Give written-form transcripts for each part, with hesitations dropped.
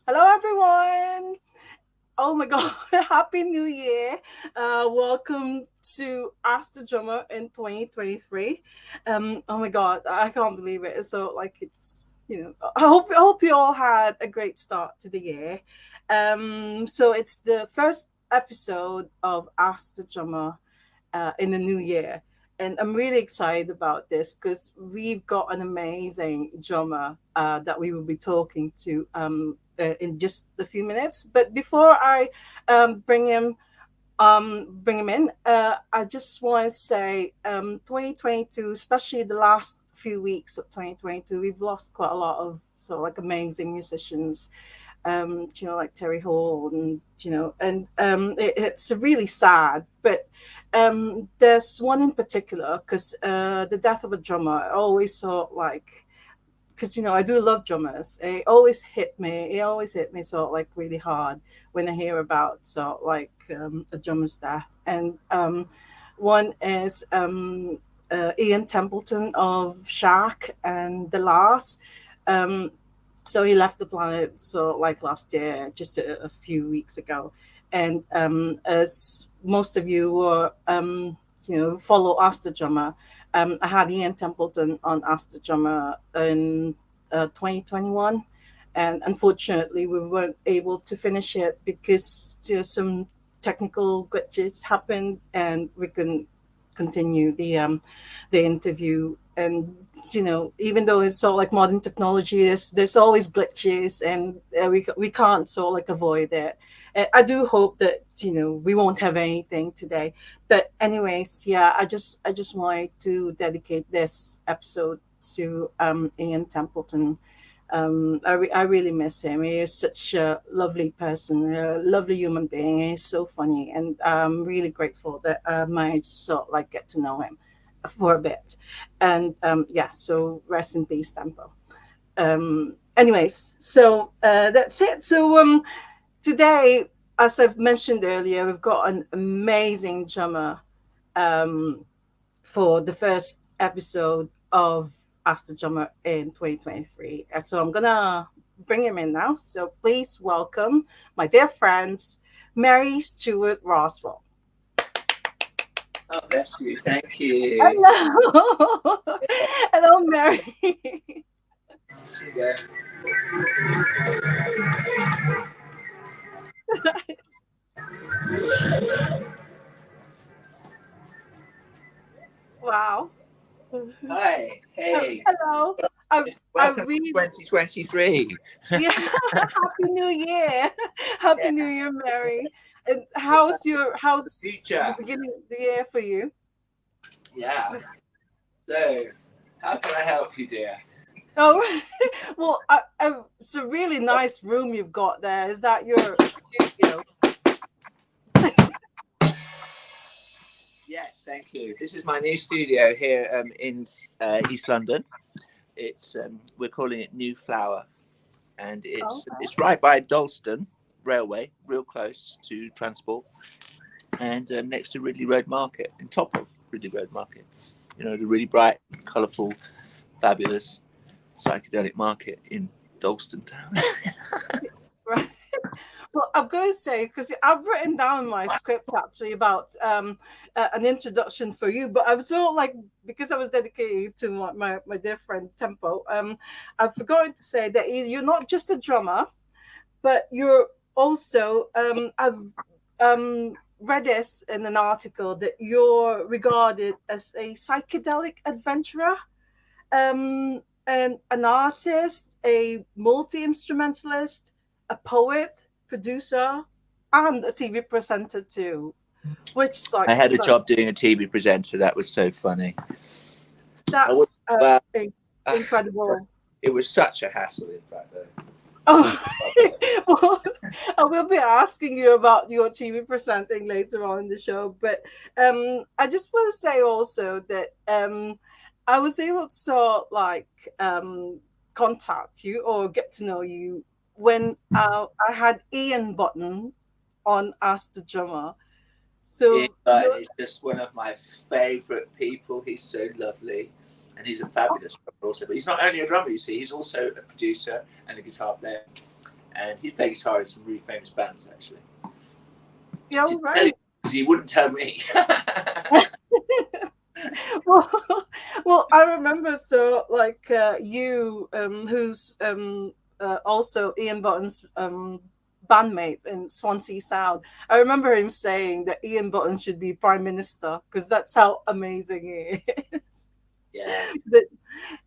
Hello, everyone. Oh my God, Happy New Year. Welcome to Ask the Drummer in 2023. Oh my God, I can't believe it. So, I hope you all had a great start to the year. So, it's the first episode of Ask the Drummer in the new year. And I'm really excited about this because we've got an amazing drummer that we will be talking to in just a few minutes. But before I bring him in, I just want to say 2022, especially the last few weeks of 2022, we've lost quite a lot of amazing musicians, like Terry Hall, and it's really sad. But there's one in particular because the death of a drummer, I always thought like, because I do love drummers. It always hit me really hard when I hear about a drummer's death. And one is Ian Templeton of Shaq and The Last. Um, so he left the planet last year, just a few weeks ago. And as most of you were follow Ask the Drummer, I had Ian Templeton on Ask the Drummer in 2021, and unfortunately we weren't able to finish it because some technical glitches happened and we couldn't continue the interview. And even though it's modern technology, there's always glitches, and we can't avoid it. I do hope that we won't have anything today. But anyways, yeah, I just wanted to dedicate this episode to Ian Templeton. I really miss him. He is such a lovely person, a lovely human being. He's so funny, and I'm really grateful that I managed to get to know him for a bit. And yeah, so rest in peace, Tempo. Anyways, so that's it. So today, as I've mentioned earlier, we've got an amazing drummer um, for the first episode of Ask the Drummer in 2023. And so I'm gonna bring him in now. So please welcome my dear friends, Mary Stuart Roswell. Oh, bless you. Thank you. Hello, hello, Mary. Yeah. Wow. Hi. Hey. Hello. I Welcome to really 2023. Yeah. Happy New Year. Happy Yeah. New Year, Mary. And The how's the future. beginning of the year for you? Yeah. So, how can I help you, dear? Oh, well, it's a really nice room you've got there. Is that your studio? Yes, thank you. This is my new studio here in East London. It's we're calling it New Flower, and Oh, it's right by Dalston Railway, real close to transport, and next to Ridley Road Market, on top of Ridley Road Market. You know, the really bright, colourful, fabulous psychedelic market in Dalston Town. right. Well, I'm going to say, because I've written down my script actually about an introduction for you, but I was because I was dedicated to my dear friend Tempo, I've forgotten to say that you're not just a drummer, but you're also, I've read this in an article that you're regarded as a psychedelic adventurer, and an artist, a multi instrumentalist, a poet, producer, and a TV presenter too. Which I had a job doing a TV presenter. That was so funny. I would, that's well, incredible. it was such a hassle, in fact, though. Oh, well, I will be asking you about your TV presenting later on in the show, but I just want to say also that I was able to contact you or get to know you when I had Ian Button on Ask the Drummer. Ian So Burton is just one of my favourite people. He's so lovely, and he's a fabulous drummer also. But he's not only a drummer, you see. He's also a producer and a guitar player. and he's played guitar in some really famous bands actually. Yeah, right. Because he wouldn't tell me. well, well, I remember so like you, who's also Ian Button's bandmate in Swansea Sound. I remember him saying that Ian Button should be prime minister because that's how amazing he is. Yeah. But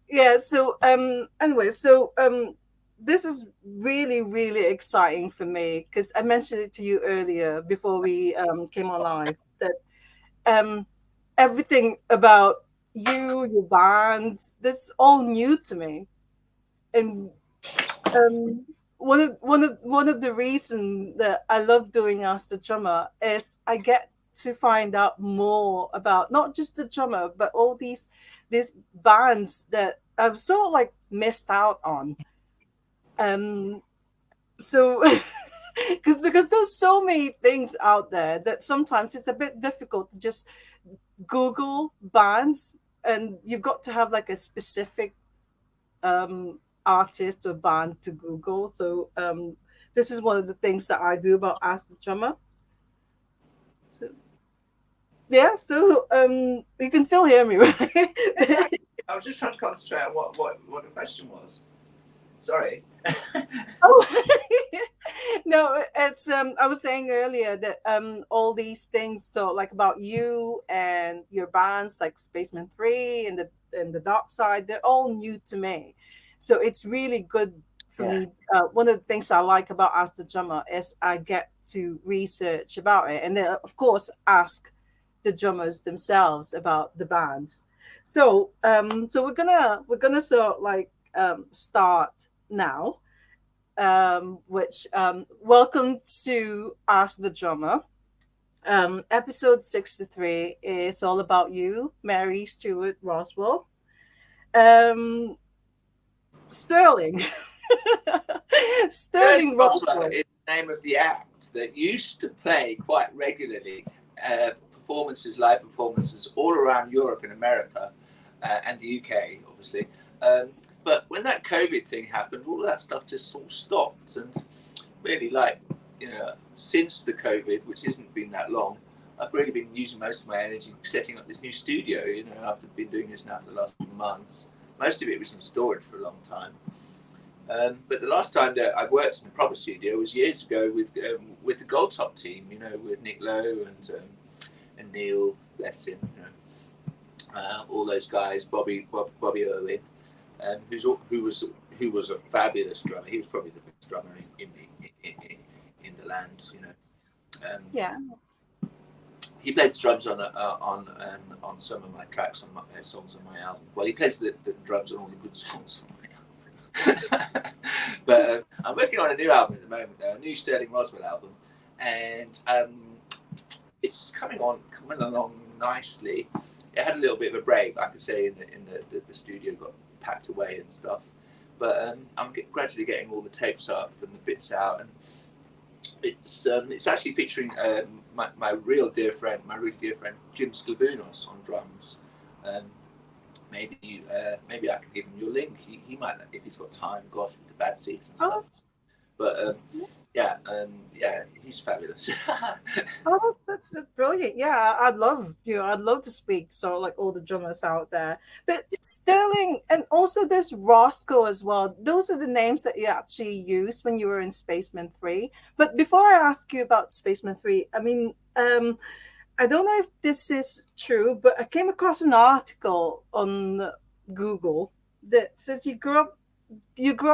yeah, so anyway, so this is really really exciting for me because I mentioned it to you earlier before we came on live that um, everything about you, your bands, that's all new to me. And um, one of the reasons that I love doing Ask the Drummer is I get to find out more about not just the drummer, but all these bands that I've sort of like missed out on. Um, so because there's so many things out there that sometimes it's a bit difficult to just Google bands, and you've got to have like a specific artist or band to Google. So this is one of the things that I do about Ask the Drummer. So yeah, so you can still hear me, right? I was just trying to concentrate on what the question was. Sorry. Oh, no, it's I was saying earlier that all these things, so like about you and your bands like Spaceman 3 and the Darkside, they're all new to me. So it's really good for Yeah. me. One of the things I like about Ask the Drummer is I get to research about it and then of course ask the drummers themselves about the bands. So so we're gonna sort of like start now, which welcome to Ask the Drummer. Episode 63 is all about you, Mary Stuart Roswell. Um, Sterling. Sterling Sterling Roswell Roswell. is the name of the act that used to play quite regularly live performances all around Europe and America and the UK, obviously. But when that COVID thing happened, all of that stuff just sort of stopped. And really, like, since the COVID, which hasn't been that long, I've really been using most of my energy setting up this new studio. I've been doing this now for the last few months. Most of it was in storage for a long time. But the last time that I worked in a proper studio was years ago with the Gold Top team, with Nick Lowe and Neil, bless him, all those guys, Bobby Irwin, who was a fabulous drummer. He was probably the best drummer in the land, Yeah. He plays the drums on some of my tracks on my songs on my album. Well, he plays the drums on all the good songs on my album. But I'm working on a new album at the moment, though, a new Sterling Roswell album, and it's coming along nicely. It had a little bit of a break, like I say, in the studio got packed away and stuff. But I'm gradually getting all the tapes up and the bits out, and it's actually featuring my really dear friend Jim Sklavounos on drums. Maybe I can give him your link. He might, if he's got time. Gosh, with the bad seats and stuff. But yeah, he's fabulous. Oh, that's brilliant. Yeah, I'd love to speak to sort of like all the drummers out there. But Sterling, and also there's Roscoe as well. Those are the names that you actually used when you were in Spaceman 3. But before I ask you about Spaceman 3, I mean, I don't know if this is true, but I came across an article on Google that says you grew up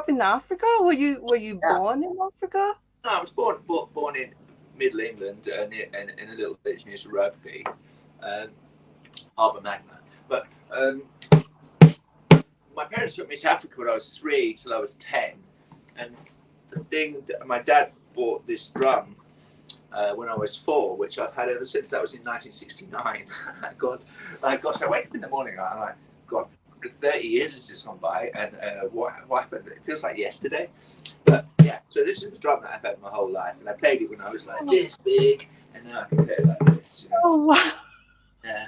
in Africa? Were you Yeah. born in Africa? No, I was born in Middle England, in a little village near Rugby, Harbour Magna. But my parents took me to Africa when I was 3 till I was 10, and the thing that my dad bought this drum when I was 4, which I've had ever since. That was in 1969. God, gosh, I wake up in the morning and I'm like, God, 30 years has just gone by, and what happened? It feels like yesterday. But yeah, so this is the drum that I've had my whole life, and I played it when I was like this big, and now I can play it like this. Oh wow! Yeah.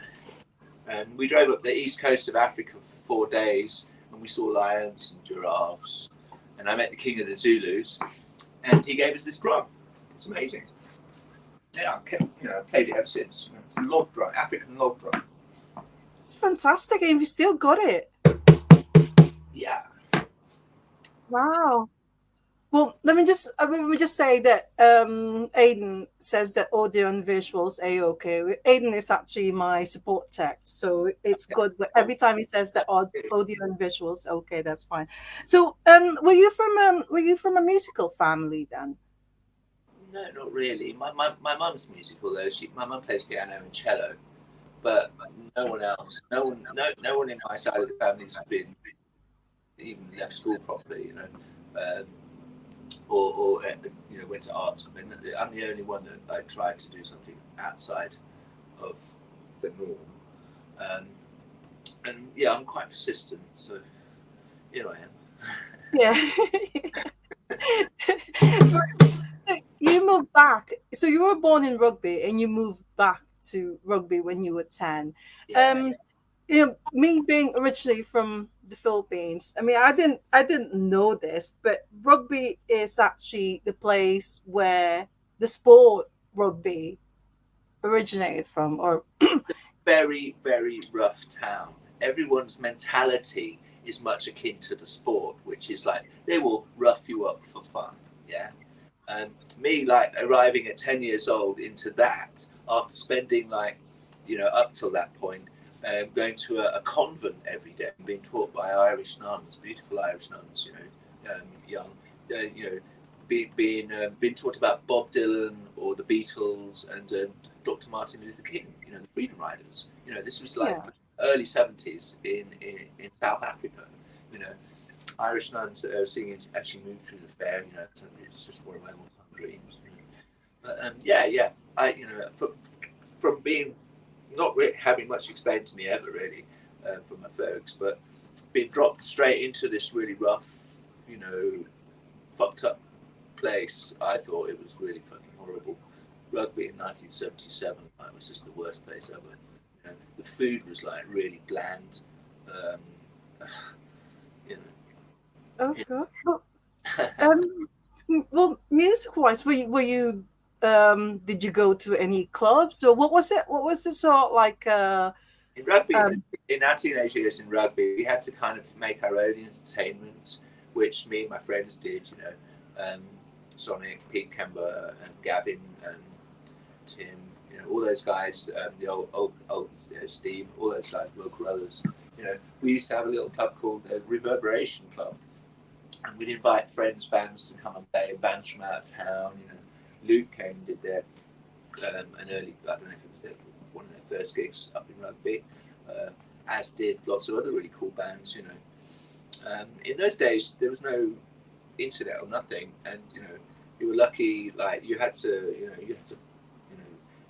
And we drove up the east coast of Africa for 4 days, and we saw lions and giraffes, and I met the king of the Zulus, and he gave us this drum. It's amazing. Yeah, I've played it ever since. It's a log drum, African log drum. It's fantastic, and you still got it. Yeah. Wow. Well, let me just say that Aiden says that audio and visuals a-okay. Aiden is actually my support tech, so it's good. But every time he says that audio and visuals, okay, that's fine. So, were you from a musical family then? No, not really. My mum's musical though. My mum plays piano and cello, but no one else. No one in my side of the family's been even left school properly. Or went to arts. I mean, I'm the only one that like tried to do something outside of the norm. Um, and yeah, I'm quite persistent, so here I am. Yeah. So you moved back. So you were born in Rugby, and you moved back to Rugby when you were 10. Yeah, Um, me being originally from the Philippines, I mean, I didn't know this, but Rugby is actually the place where the sport rugby originated from, or very, very rough town. Everyone's mentality is much akin to the sport, which is like they will rough you up for fun. Yeah. Me, like arriving at 10 years old into that after spending up till that point, going to a convent every day and being taught by Irish nuns, beautiful Irish nuns, young, being taught about Bob Dylan or the Beatles and Dr. Martin Luther King, the Freedom Riders. This was like yeah, early 70s in South Africa. You know, Irish nuns that are singing actually moved through the fair. It's just one of my all-time dreams. But yeah, from being not really having much explained to me ever really from my folks, but being dropped straight into this really rough, fucked up place. I thought it was really fucking horrible. Rugby in 1977, it was just the worst place ever. The food was like really bland. Um, you okay. Um, well, music-wise, did you go to any clubs, or what was it? What was it sort of like? in rugby, Um, in our teenage years in rugby, we had to kind of make our own entertainment, which me and my friends did. Sonic, Pete Kemba, and Gavin, and Tim. All those guys, the old Steve, all those guys, Will Carruthers. We used to have a little club called the Reverberation Club, and we'd invite friends, bands to come and play, bands from out of town. Luke came and did an early, I don't know if it was one of their first gigs up in rugby, as did lots of other really cool bands. In those days there was no internet or nothing, and you were lucky. Like you had to,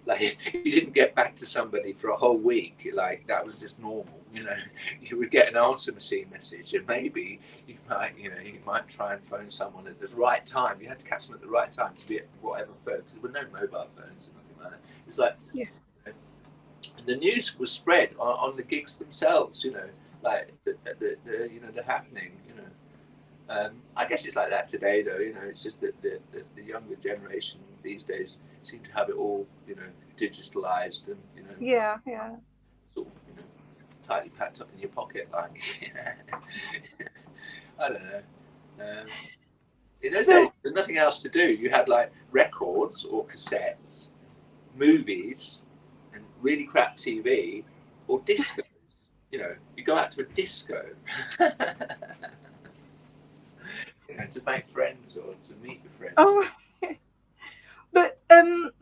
like if you didn't get back to somebody for a whole week, like that was just normal. You would get an answer machine message, and maybe you might try and phone someone at the right time. You had to catch them at the right time to be at whatever phone. There were no mobile phones or nothing like that. It was like, yeah. and the news was spread on the gigs themselves. Like the happening. I guess it's like that today, though. It's just that the younger generation these days seem to have it all, digitalized and Yeah, yeah. sort of, tightly packed up in your pocket. Like, I don't know. In those days, So, there's nothing else to do. You had like records or cassettes, movies, and really crap TV, or discos. You go out to a disco. To make friends or to meet your friends. oh, but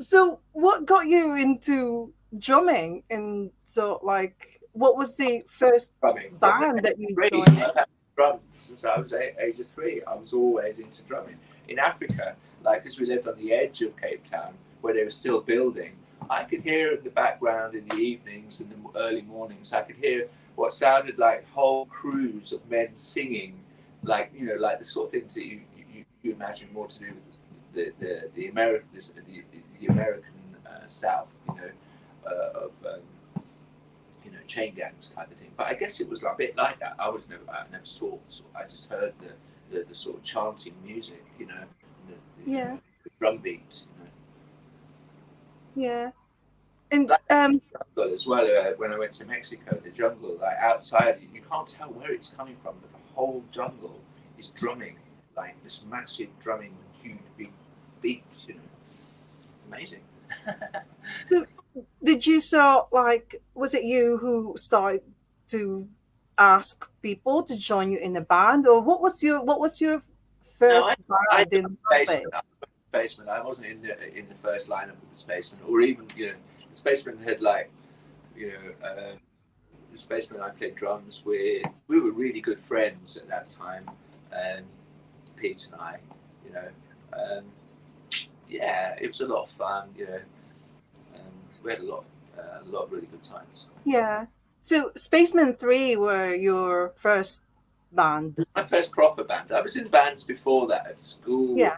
so what got you into drumming? And so, like, what was the first Drumming. From the band age that of you three, joined? I've had drums since I was age of 3. I was always into drumming. In Africa, like as we lived on the edge of Cape Town, where they were still building, I could hear in the background in the evenings and the early mornings. I could hear what sounded like whole crews of men singing, like like the sort of things that you imagine more to do with the American the American South, of chain gangs type of thing. But I guess it was a bit like that. I never saw. So I just heard the sort of chanting music, Yeah. the drum beat. Yeah. And Like jungle as well. When I went to Mexico, the jungle, like outside, you can't tell where it's coming from, but the whole jungle is drumming, like this massive drumming, huge big beats. It's amazing. so did you sort like was it you who started to ask people to join you in a band, or what was your No, first I band in rugby? spaceman. I wasn't in the first lineup with the spaceman, or even the spaceman had like you know the spaceman I played drums with. We were really good friends at that time, Pete and I. You know, um, yeah, it was a lot of fun. We had a lot of really good times. Yeah. So Spacemen 3 were your first band. My first proper band. I was in bands before that at school with Yeah.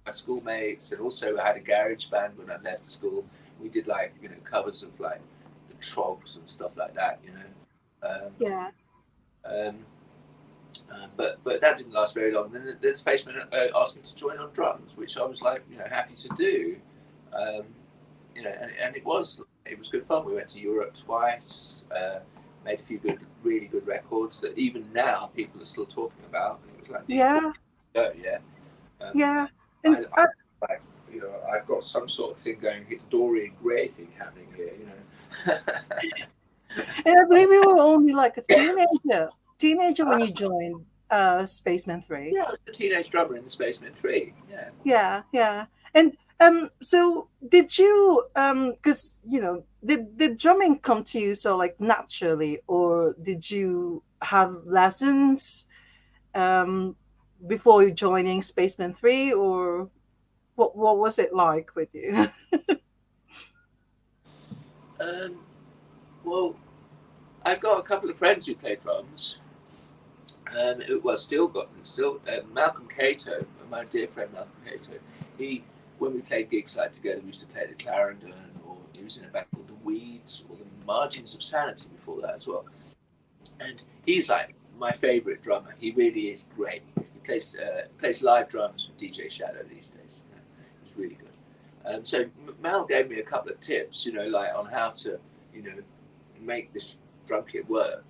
my schoolmates, and also I had a garage band when I left school. We did like covers of like the Trogs and stuff like that. Um, Yeah. um, but that didn't last very long. Then Spaceman asked me to join on drums, which I was like happy to do. Um, and it was good fun. We went to Europe twice, made a few really good records that even now people are still talking about. And it was like Yeah. yeah. Um, Yeah. I, And I like I've got some sort of thing going, Dorian Gray thing happening here. and I believe you were only like a teenager when you joined Spaceman 3. Yeah, I was the teenage drummer in the Spaceman 3. Yeah. Yeah, yeah. And so did you because did drumming come to you so like naturally, or did you have lessons um before you joining Spaceman 3, or what was it like with you? Um, well, I've got a couple of friends who play drums. Malcolm Cato, my dear friend Malcolm Cato. He, when we played gigs like together, we used to play the Clarendon, or he was in a band called the Weeds, or the Margins of Sanity before that as well. And he's like my favourite drummer. He really is great. He plays live drums with DJ Shadow these days. He's really good. So Mal gave me a couple of tips, like on how to, make this drum kit work.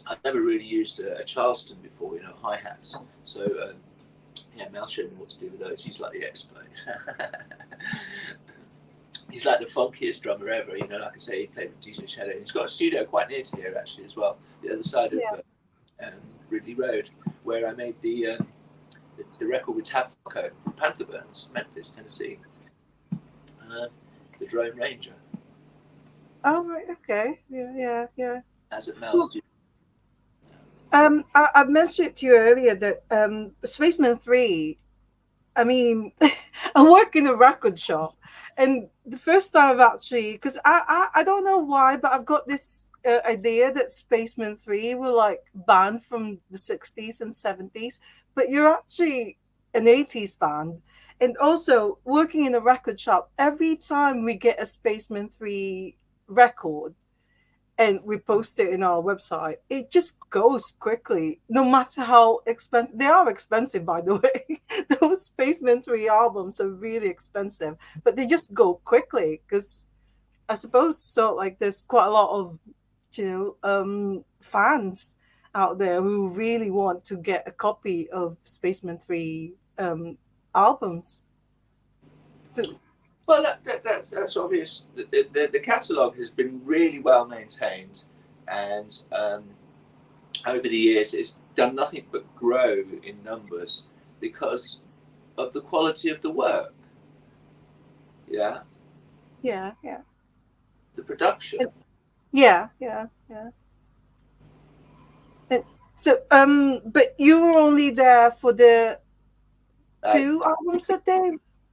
I've never really used a Charleston before, hi hats. So Mal showed me what to do with those. He's like the expert. He's like the funkiest drummer ever. Like I say, he played with DJ Shadow. He's got a studio quite near to here actually as well, the other side of Ridley Road, where I made the record with Falco, Panther Burns, Memphis, Tennessee. The Drone Ranger. Oh, right, okay. Yeah. As at Mal's studio. I mentioned it to you earlier that Spaceman 3, I mean, I work in a record shop, and the first time I've actually, because I don't know why, but I've got this idea that Spaceman 3 were like banned from the 60s and 70s, but you're actually an 80s band. And also, working in a record shop, every time we get a Spaceman 3 record, and we post it in our website, it just goes quickly, no matter how expensive. They are expensive, by the way. Those Spaceman 3 albums are really expensive, but they just go quickly because I suppose so. Like, there's quite a lot of, fans out there who really want to get a copy of Spaceman 3 albums. So, Well, that's obvious. The catalogue has been really well maintained, and over the years, it's done nothing but grow in numbers because of the quality of the work. Yeah, yeah. the production. Yeah. And so, but you were only there for the Like two albums that they,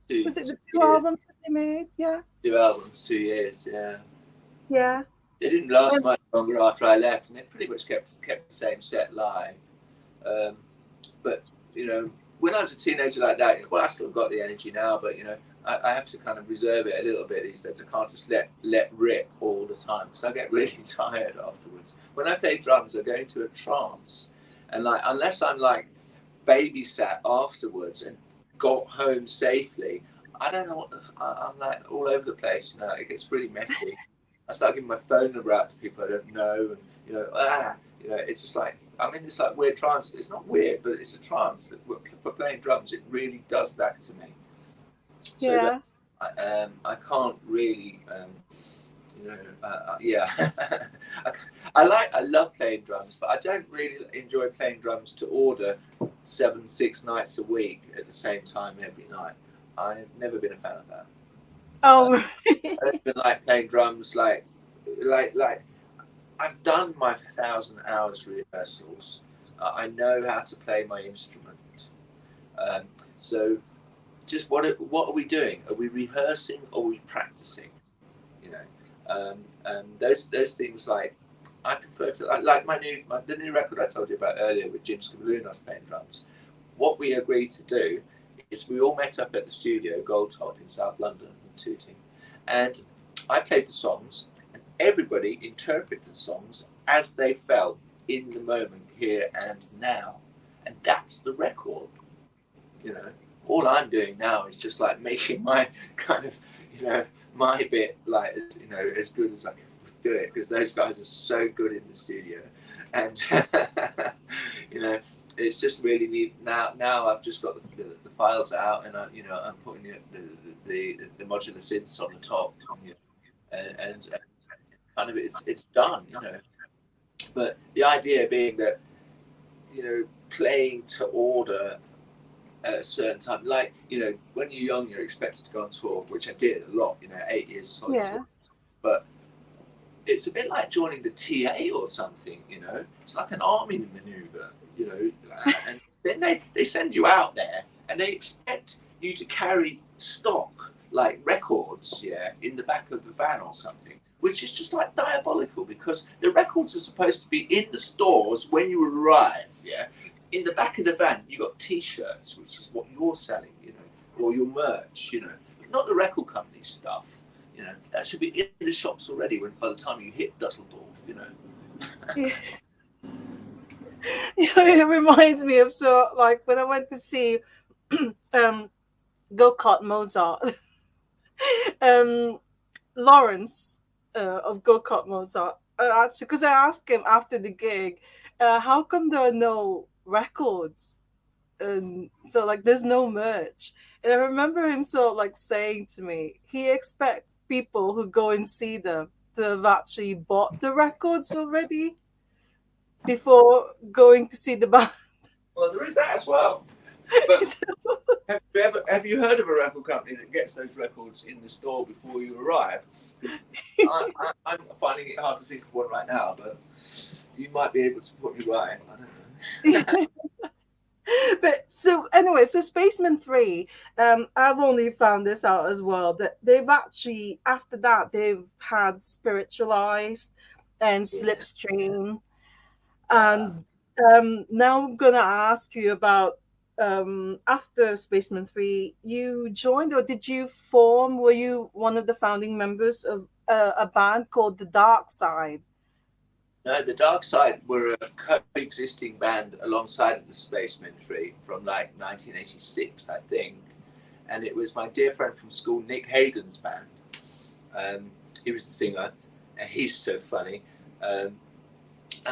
two, was it two the two years, albums that they made? Yeah. 2 albums, 2 years. Yeah, Yeah. they didn't last And, much longer after I left, and they pretty much kept the same set live. Um, but when I was a teenager like that, well, I still got the energy now, but I have to kind of reserve it a little bit these days. I can't just let rip all the time because I get really tired afterwards. When I play drums, I go into a trance, and like unless I'm like babysat afterwards and got home safely, I don't know what I'm like all over the place. You know, it gets really messy. I start giving my phone number out to people I don't know, and it's just like I'm in this like weird trance. It's not weird, but it's a trance that for playing drums, it really does that to me. So Yeah. that I can't really, yeah. I love playing drums, but I don't really enjoy playing drums to order 7-6 nights a week at the same time every night. I've never been a fan of that. Oh, I don't even like playing drums like I've done my 1,000 hours rehearsals. I know how to play my instrument. So just what are we doing? Are we rehearsing or are we practicing? You know, those things like I prefer to like the new record I told you about earlier with Jim Scavullinos playing drums. What we agreed to do is we all met up at the studio Goldtop in South London in Tooting, and I played the songs, and everybody interpreted the songs as they felt in the moment, here and now, and that's the record. You know, all I'm doing now is just like making my kind of, my bit like, as good as I can do it, because those guys are so good in the studio, and it's just really neat. Now I've just got the files out, and I'm putting the modular synths on the top, and kind of it's done, But the idea being that playing to order at a certain time, like when you're young, you're expected to go on tour, which I did a lot, 8 years solid yeah. tour. But it's a bit like joining the TA or something, It's like an army maneuver, and then they send you out there and they expect you to carry stock like records, in the back of the van or something, which is just like diabolical, because the records are supposed to be in the stores when you arrive, In the back of the van, you got T-shirts, which is what you're selling, or your merch, not the record company stuff. That should be in the shops already by the time you hit Dusseldorf, Yeah. It reminds me of like when I went to see Go Kart Mozart. um, Lawrence of Go Kart Mozart. Actually, because I asked him after the gig, how come there are no records? And so like there's no merch. And I remember him like saying to me, he expects people who go and see them to have actually bought the records already before going to see the band. Well, there is that as well. But have you heard of a record company that gets those records in the store before you arrive? I'm finding it hard to think of one right now, but you might be able to put me right. I don't know. But so anyway, so Spaceman 3, I've only found this out as well, that they've actually, after that, they've had Spiritualized and Slipstream. And now I'm going to ask you about, after Spaceman 3, you joined, or did you form, were you one of the founding members of a band called the Darkside? No, the Darkside were a coexisting band alongside the Spacemen 3 from like 1986, I think. And it was my dear friend from school, Nick Hayden's band. He was the singer, and he's so funny.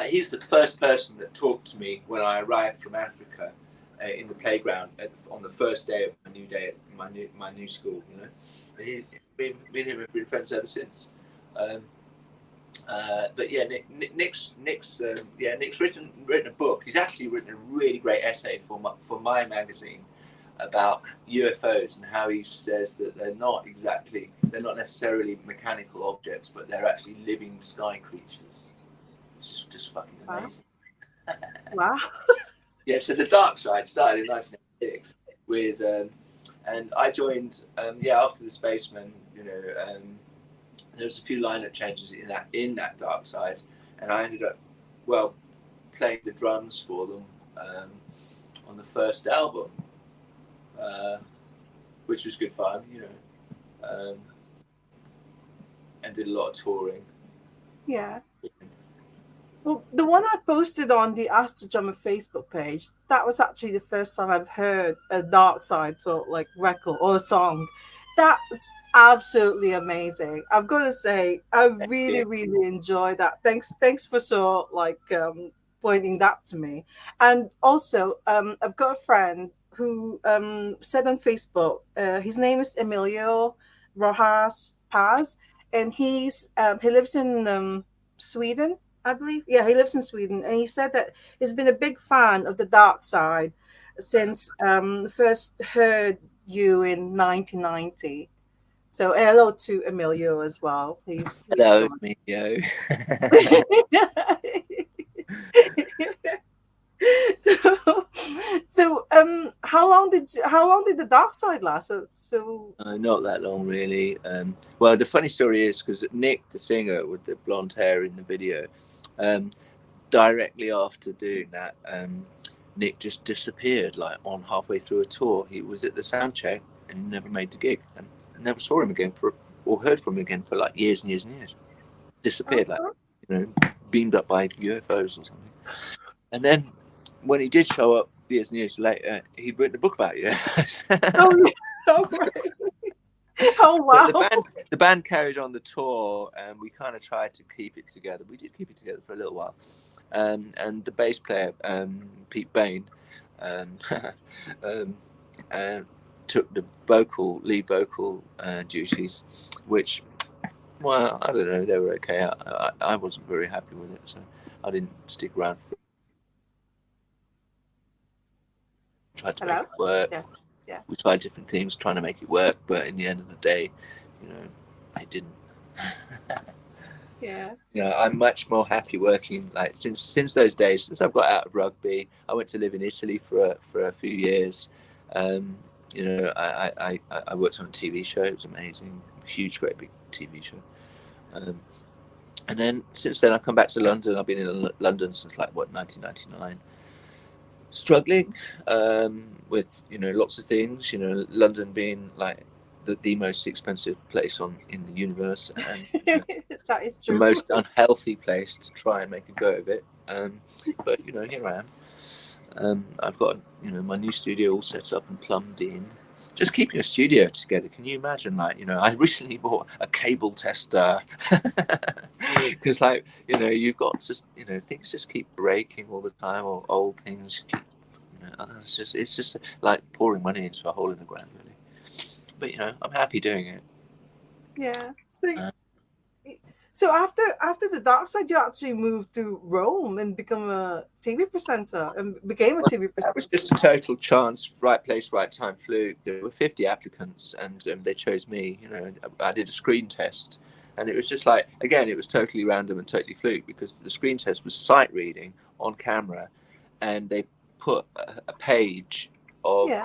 He's the first person that talked to me when I arrived from Africa in the playground on the first day of my new day at my new school. And me and him have been friends ever since. But yeah, Nick's written a book. He's actually written a really great essay for my magazine about UFOs, and how he says that they're not necessarily mechanical objects, but they're actually living sky creatures. It's just fucking amazing. Wow. Yeah, so the Darkside started in 1986 with, and I joined after the Spacemen. There was a few lineup changes in that Darkside, and I ended up playing the drums for them on the first album, which was good fun, and did a lot of touring. Yeah. Well, the one I posted on the Astro Drummer Facebook page, that was actually the first time I've heard a Darkside sort of like record or a song. That's absolutely amazing. I've got to say, I really, Yeah. really enjoy that. Thanks for sort of like pointing that to me. And also, I've got a friend who said on Facebook, his name is Emilio Rojas Paz, and he lives in Sweden, I believe. Yeah, he lives in Sweden, and he said that he's been a big fan of the Dark Side since first heard you in 1990. So hello to Emilio as well. He's Hello, from. Mio. so how long did the Dark Side last? Not that long, really. Well, the funny story is because Nick, the singer with the blonde hair in the video, um, directly after doing that, Nick just disappeared, like on halfway through a tour. He was at the sound check and he never made the gig, and never saw him again or heard from him again for like years and years and years. Disappeared, like, beamed up by UFOs or something. And then when he did show up years and years later, he'd written a book about UFOs. Oh, yeah. Oh, right. Oh, But wow. the band carried on the tour, and we kind of tried to keep it together. We did keep it together for a little while, and the bass player, Pete Bain, um, um, took the lead vocal duties, which, well, I don't know, they were okay. I wasn't very happy with it, so I didn't stick around. Tried to make Hello? it work. Yeah. Yeah. We tried different things trying to make it work, but in the end of the day, it didn't. Yeah. I'm much more happy working, like, since those days, since I've got out of rugby. I went to live in Italy for a few years. I worked on a TV show. It was amazing, huge, great big TV show. And then since then, I've come back to London. I've been in London since 1999. Struggling with lots of things. London being like the most expensive place in the universe, and That is the true. most unhealthy place to try and make a go of it. But here I am. I've got my new studio all set up and plumbed in. Just keeping a studio together. Can you imagine? I recently bought a cable tester because, you've got to, things just keep breaking all the time, or old things keep, it's just like pouring money into a hole in the ground, really. But I'm happy doing it. Yeah. So Uh, so after the Dark Side, you actually moved to Rome and become a TV presenter and became a TV That was presenter. just a total chance, right place, right time fluke. There were 50 applicants, and they chose me. I did a screen test, and it was just like, again, it was totally random and totally fluke, because the screen test was sight reading on camera, and they put a page of Yeah.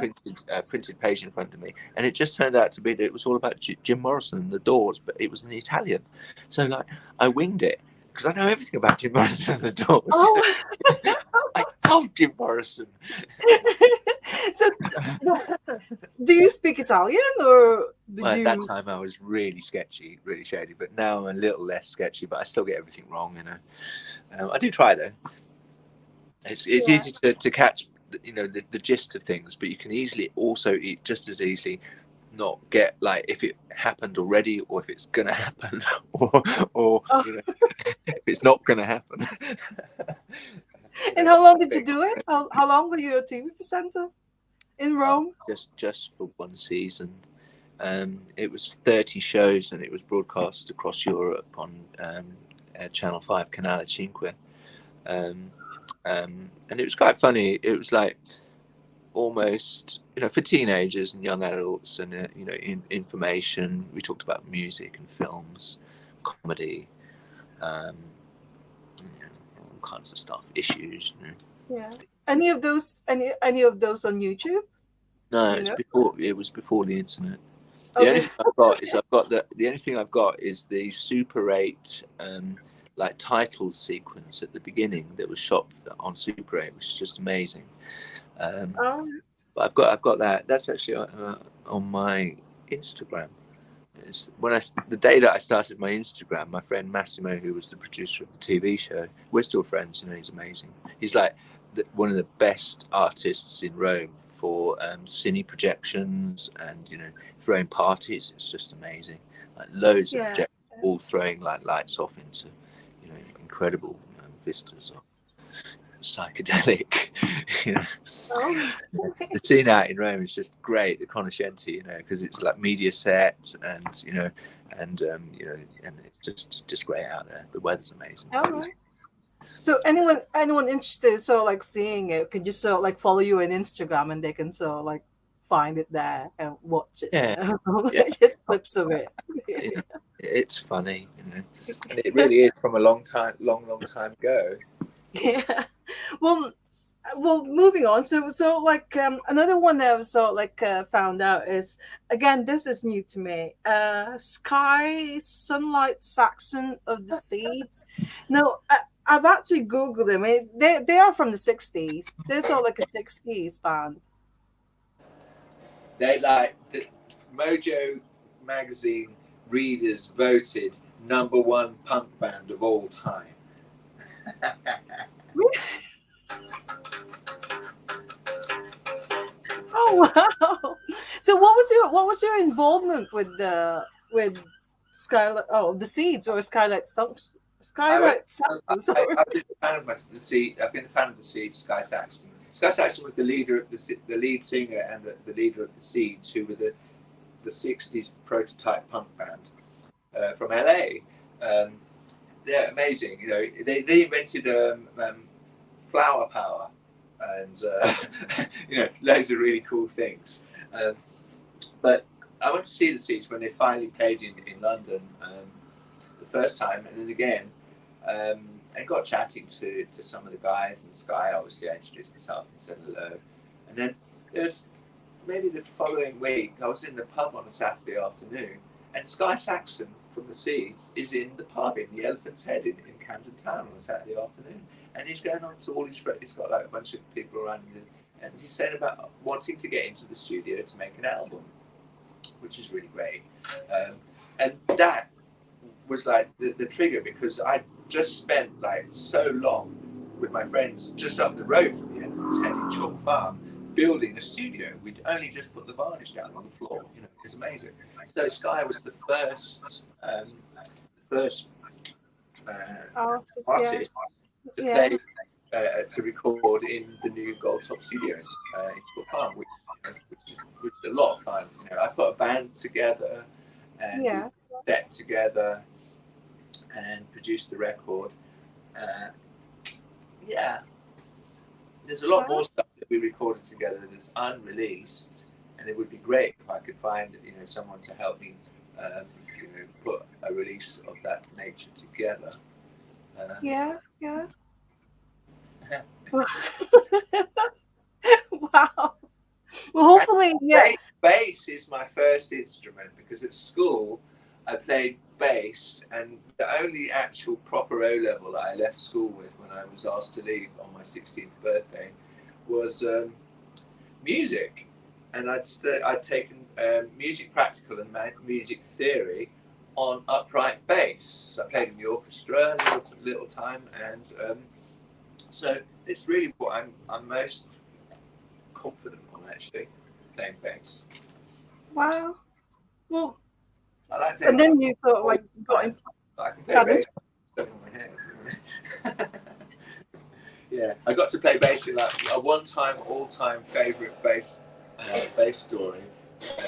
printed page in front of me, and it just turned out to be that it was all about Jim Morrison and the Doors, but it was in Italian. So I winged it because I know everything about Jim Morrison and the Doors. Oh. I love Jim Morrison. So, well, do you speak Italian or did Well, at that you? time I was really sketchy, really shady, but now I'm a little less sketchy, but I still get everything wrong. I do try though. It's Yeah. easy to catch, the gist of things, but you can just as easily not get, like, if it happened already, or if it's gonna happen, or Oh. if it's not gonna happen. And how long did you do it? How long were you a TV presenter in Rome? Just for one season. It was 30 shows, and it was broadcast across Europe on Channel 5, Canale 5. And it was quite funny. It was like almost, for teenagers and young adults, and information. We talked about music and films, comedy, um, all kinds of stuff, issues. Yeah. Any of those on YouTube? No, Do you know? it was before the internet. The only Okay. thing I've got is the only thing I've got is the Super 8 like title sequence at the beginning that was shot on Super 8, which is just amazing. Oh, But I've got that. That's actually on my Instagram. The day that I started my Instagram, my friend Massimo, who was the producer of the TV show, we're still friends. You know, he's amazing. He's like one of the best artists in Rome for cine projections and, you know, throwing parties. It's just amazing. Like loads of projections, all throwing like lights off into, you know, incredible vistas of psychedelic, you know. Oh. The scene out in Rome is just great, the Conoscenti, you know, because it's like media set and, you know, and and it's just great out there. The weather's amazing. All right. So anyone interested sort of like seeing it could just sort of like follow you on Instagram and they can sort of like find it there and watch it Yeah, there. yeah. Just clips of it. You know, it's funny, you know, and it really is from a long time ago. Yeah. Well, moving on. So like another one that I was sort of like found out is, again, this is new to me. Sky Sunlight Saxon of the Seeds. No, I've actually googled them. They are from the 60s. They're sort of like a 60s band. They like the Mojo magazine readers voted #1 punk band of all time. Oh wow! So what was your involvement with Skylight? Oh, the Seeds or Skylight Saxon. I've been a fan of the Seed. I've been a fan of the Seed. Sky Saxon. Sky Saxon was the leader of the lead singer and the leader of the Seeds, who were the '60s prototype punk band from LA. They're amazing. You know, they invented flower power and you know, loads of really cool things. But I went to see the Seeds when they finally played in London the first time, and then again, and got chatting to some of the guys. And Sky, obviously, I introduced myself and said hello. And then there's maybe the following week, I was in the pub on a Saturday afternoon, and Sky Saxon from the Seeds is in the pub in the Elephant's Head in Camden Town on a Saturday afternoon. And he's going on to all his friends. He's got like a bunch of people around him, and he's saying about wanting to get into the studio to make an album, which is really great. And that was like the trigger, because I just spent like so long with my friends just up the road from the Elephant's Head in Chalk Farm building a studio. We'd only just put the varnish down on the floor. You know, it was amazing. So Sky was the first artist to play to record in the new Goldtop Studios in Chalk Farm, which was a lot of fun. You know, I put a band together and we set together and produced the record. There's a lot more stuff that we recorded together that's unreleased, and it would be great if I could find, you know, someone to help me, you know, put a release of that nature together. Yeah. Wow. Well, hopefully, Bass is my first instrument, because at school I played bass, and the only actual proper O level that I left school with when I was asked to leave on my 16th birthday was music, and I'd taken music practical and music theory on upright bass. I played in the orchestra a little time, and so it's really what I'm most confident on, actually, playing bass. wow. Well, I like playing and then you sort of like got in. I can play bass on my head. Yeah, I got to play bass in like a one-time, all-time favourite bass story.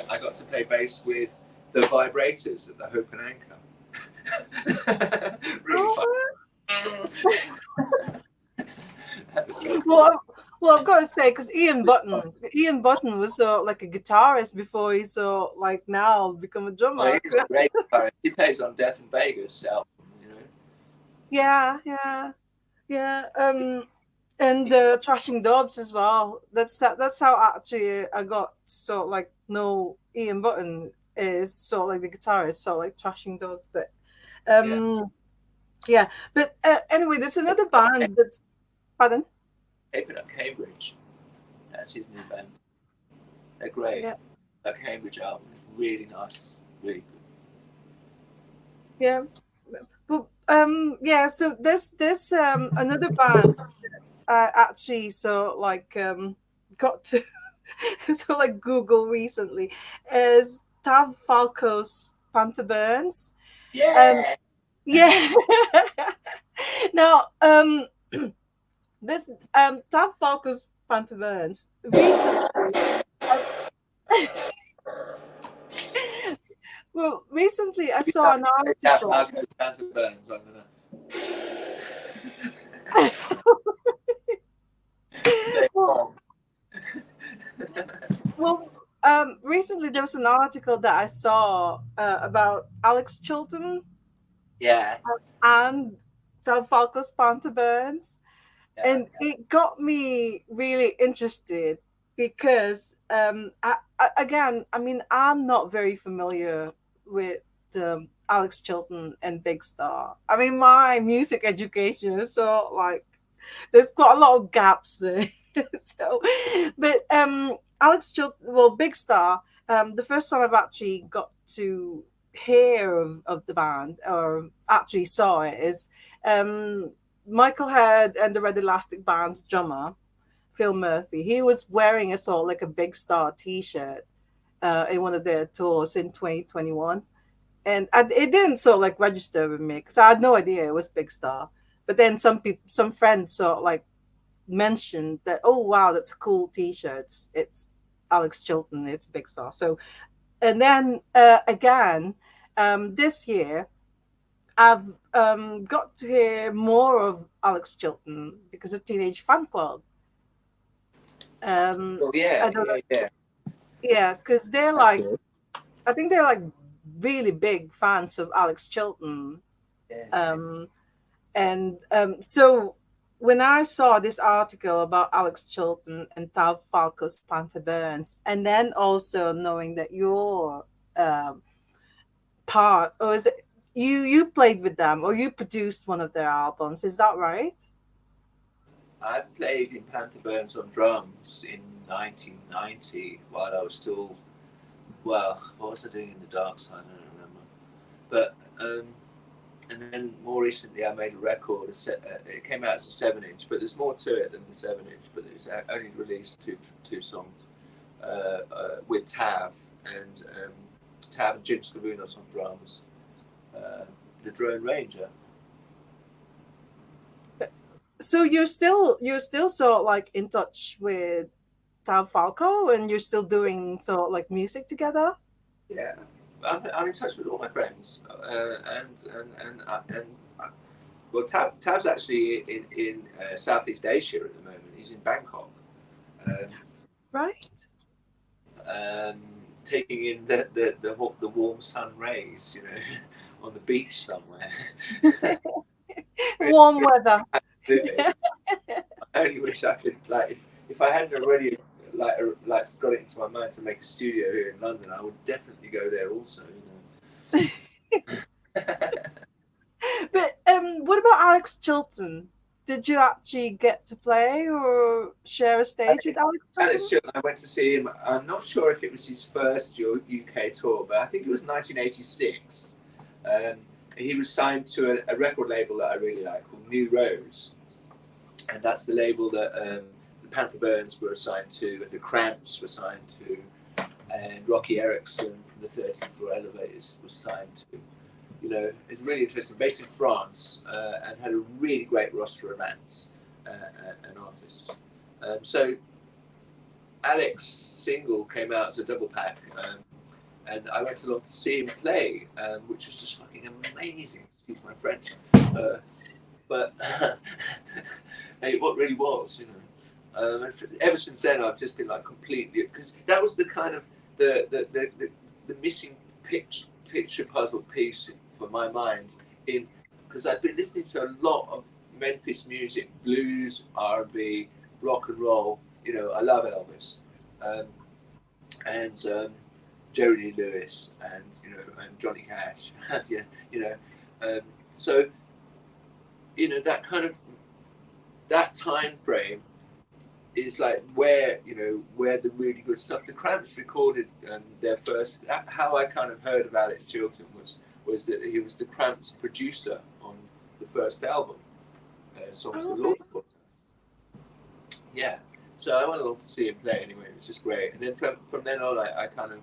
I got to play bass with the Vibrators at the Hope and Anchor. Really fun. That was so cool. Well, I've got to say, because Ian Button was like a guitarist before he like now become a drummer. Oh, he's a great guitarist. He plays on Death and Vegas album, you know. Yeah. And Trashing Dobbs as well. That's how actually I got like no Ian Button is like the guitarist, like Trashing Dobbs, but yeah. But anyway, there's another band that's pardon. Keep Up Cambridge. That's his new band. They're great. Yeah. That Cambridge album is really nice, really good. Yeah. But yeah, so this another band I actually got to so like Google recently is Tav Falco's Panther Burns. Um Yeah. yeah. Now this Tav Falco's Panther Burns recently I, well recently I Every saw time an you say that article. Falco Panther Burns, I'm gonna say well, wrong. well recently there was an article that I saw about Alex Chilton Yeah, and Tav Falco's Panther Burns, yeah. and it got me really interested because again, I mean, I'm not very familiar with Alex Chilton and Big Star. I mean, my music education is so like there's quite a lot of gaps there. So, but Alex Chilton, well, Big Star. The first time I've actually got to hear of the band or actually saw it is Michael Head and the Red Elastic Band's drummer, Phil Murphy. He was wearing a sort of like a Big Star T-shirt in one of their tours in 2021, and it didn't sort of like register with me because I had no idea it was Big Star. But then some friends sort of like mentioned that, oh wow, that's a cool T-shirt. It's Alex Chilton. It's Big Star. So and then again, this year I've got to hear more of Alex Chilton because of Teenage Fan Club. Well, yeah, I don't know, yeah, yeah. yeah, because they're That's like, good. I think they're like really big fans of Alex Chilton. Yeah. Um, and so when I saw this article about Alex Chilton and Tav Falco's Panther Burns, and then also knowing that you're um, part, or is it you played with them or you produced one of their albums? Is that right? I've played in Panther Burns on drums in 1990 while I was still, well, what was I doing in the Darkside? I don't remember. But, and then more recently I made a record. It came out as a 7-inch, but there's more to it than the 7-inch. But it's only released two songs with Tav and Jim Scavounos on drums. Uh, the Drone Ranger. So you're still sort of like in touch with Tav Falco and you're still doing sort of like music together? Yeah, I'm in touch with all my friends, and well, Tab's actually in Southeast Asia at the moment. He's in Bangkok, um, Right. um, taking in the warm sun rays, on the beach somewhere. Warm weather. Absolutely. I only wish I could if I hadn't already got it into my mind to make a studio here in London, I would definitely go there also. But what about Alex Chilton? Did you actually get to play or share a stage with Alex Alex Chilton? Chilton, I went to see him. I'm not sure if it was his first UK tour, but I think it was 1986. Um, he was signed to a record label that I really like called New Rose, and that's the label that the Panther Burns were assigned to, the Cramps were signed to, and Rocky Erickson from the 13th Floor Elevators was signed to. It's really interesting. Based in France, and had a really great roster of bands and artists. So Alex single came out as a double pack, and I went along to see him play, which was just fucking amazing. Excuse my French, but hey, what really was. Ever since then, I've just been like completely, because that was the kind of the missing picture puzzle piece for my mind, in because I've been listening to a lot of Memphis music, blues, R&B, rock and roll. I love Elvis, um, and Jerry Lee Lewis, and Johnny Cash. Yeah, you know. So that kind of that time frame is like where the really good stuff. The Cramps recorded their first. How I kind of heard of Alex Chilton was was that he was the Cramps producer on the first album, Songs for Oh, Law. Yeah. So I went along to see him play anyway. It was just great. And then from then on, I kind of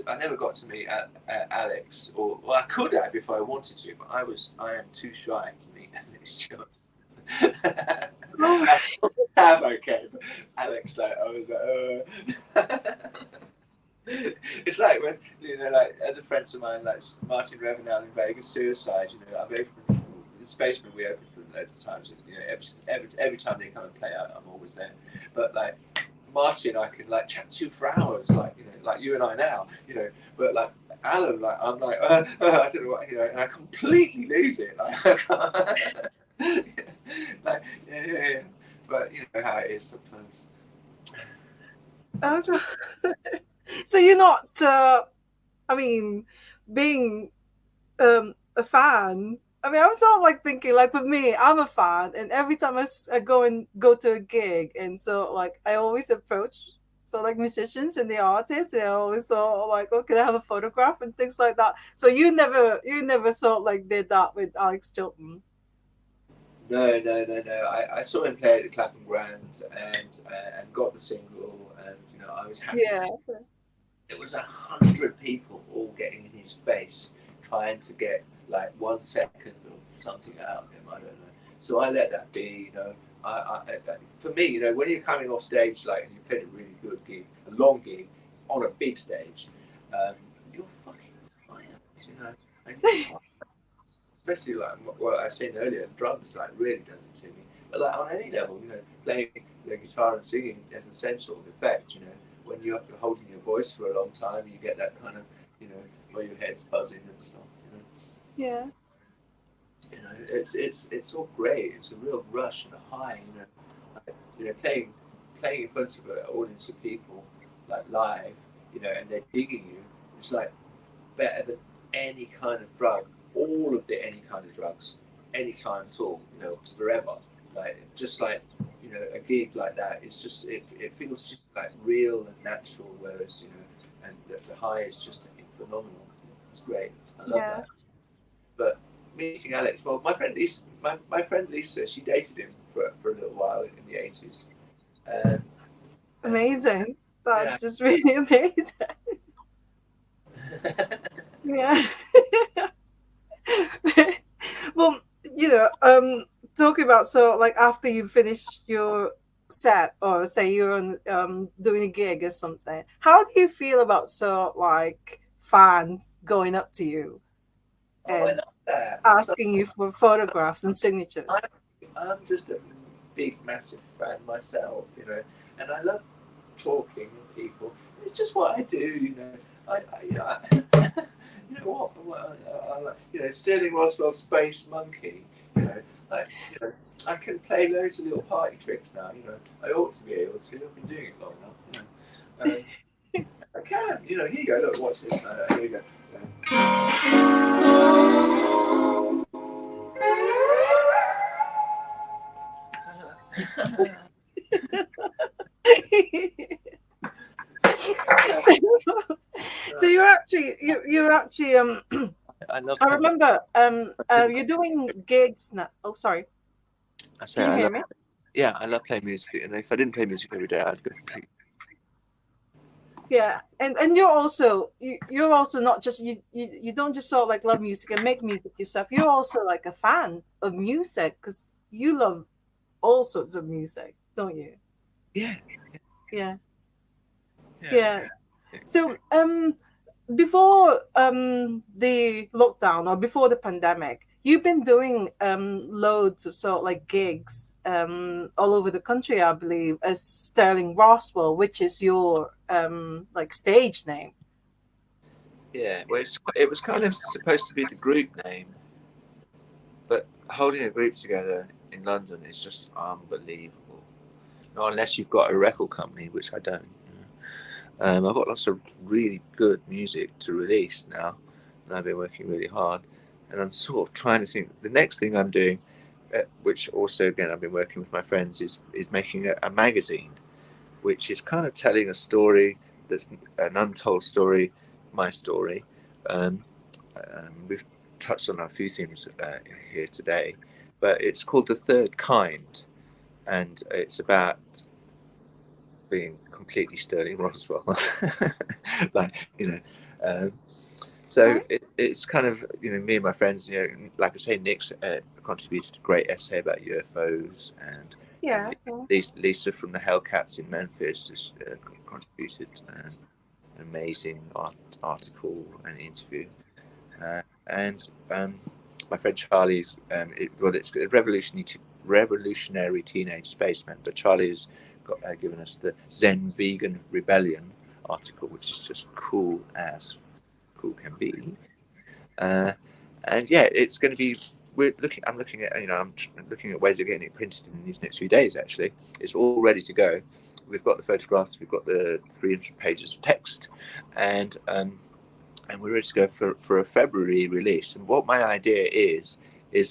I never got to meet Alex, or well, I could have if I wanted to, but I am too shy to meet Alex Jones. oh, I have okay, but Alex, like I was like, it's like when like other friends of mine, like Martin Revenell in Vegas, Suicide. I've opened the Spacemen. We opened for them loads of times. Every time they come and play, I'm always there. But like Martin, I can like chat to for hours, like like you and I now, But like Alan, like I'm like, I don't know what, and I completely lose it. Like, I can't, like yeah. But you know how it is sometimes. oh God. So you're not. I mean, being a fan. I mean, I'm sort of like thinking, like with me, I'm a fan, and every time I go to a gig, and so like I always approach so like musicians and the artists, and I always sort of like, oh, can I have a photograph and things like that. So you never sort of like did that with Alex Chilton. No. I saw him play at the Clapham Grand and got the single, and I was happy. Yeah, It was 100 people all getting in his face, trying to get like 1 second of something out of him. I don't know. So I let that be. For me, when you're coming off stage, like and you played a really good gig, a long gig, on a big stage, you're fucking tired. And especially like what I was saying earlier, drums like really does it to me. But like on any level, playing guitar and singing has the same sort of effect. When you're holding your voice for a long time, you get that kind of where your head's buzzing and stuff. yeah, It's all great. It's a real rush and a high. Playing in front of an audience of people like live, and they're digging you. It's like better than any kind of drug. All of the any kind of drugs, anytime at all. Forever. Like just like a gig like that. It's just it feels just like real and natural. Whereas and the high is just phenomenal. It's great. I love yeah. that. But meeting Alex, well, my friend Lisa, my friend Lisa, she dated him for a little while in the 80s. And, Amazing. yeah. That's just really amazing. Yeah. Well, talking about so like after you finish your set or say you're on doing a gig or something, how do you feel about so like fans going up to you Oh, I and love that. So asking you for photographs and I, signatures? I'm just a big, massive fan myself, and I love talking to people. It's just what I do. You know what I like, Sterling Roswell, Space Monkey. Like, I can play loads of little party tricks now. I ought to be able to. I've been doing it long enough. I can. Here you go. Look, what's this? Here we go. So you're actually I love I playing. remember you're doing gigs now. Oh, sorry. I say Can you I hear love. me? Yeah, I love playing music, and if I didn't play music every day, I'd go completely. Yeah, and you're also not just you don't just sort of like love music and make music yourself. You're also like a fan of music because you love all sorts of music, don't you? Yeah, Yeah, yeah. yeah. So before the lockdown or before the pandemic, you've been doing loads of sort of like gigs all over the country, I believe, as Sterling Roswell, which is your like stage name. Yeah, well, it was kind of supposed to be the group name, but holding a group together in London is just unbelievable. Not unless you've got a record company, which I don't. I've got lots of really good music to release now, and I've been working really hard. And I'm sort of trying to think. The next thing I'm doing, which also again I've been working with my friends, is making a magazine, which is kind of telling a story that's an untold story, my story, um, we've touched on a few things here today, but it's called The Third Kind, and it's about being completely Sterling Roswell. Like, um, so Right? it's kind of, me and my friends, like I say, Nick's contributed a great essay about UFOs, and Yeah. Yeah. Lisa from the Hellcats in Memphis has contributed an amazing article and interview. And my friend Charlie, it's a revolutionary teenage spaceman, but Charlie has given us the Zen Vegan Rebellion article, which is just cool as cool can be. And yeah, it's going to be. I'm looking at. I'm looking at ways of getting it printed in these next few days. Actually, it's all ready to go. We've got the photographs. We've got the 300 pages of text, and we're ready to go for a February release. And what my idea is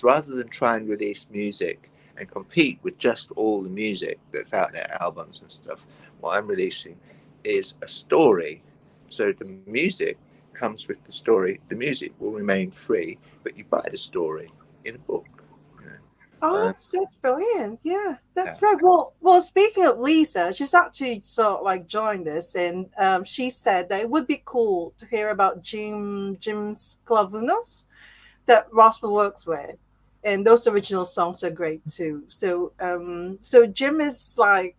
rather than try and release music and compete with just all the music that's out there, albums and stuff, what I'm releasing is a story. So the music comes with the story. The music will remain free, but you buy the story in a book. Oh, Um, that's brilliant. Yeah, yeah. that's right. Well. Speaking of Lisa, she's actually sort of like joined us, and she said that it would be cool to hear about Jim's Clavunos that Roswell works with, and those original songs are great too. So Jim is like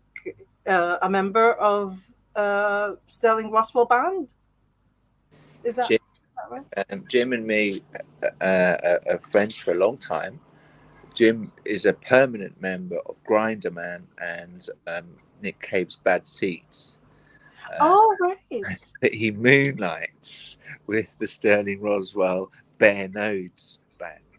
a member of Sterling Roswell band. Is Jim, that right? Jim and me are friends for a long time. Jim is a permanent member of Grinder Man and Nick Cave's Bad Seeds. Uh, Oh, right. he moonlights with the Sterling Roswell Bare Nodes band.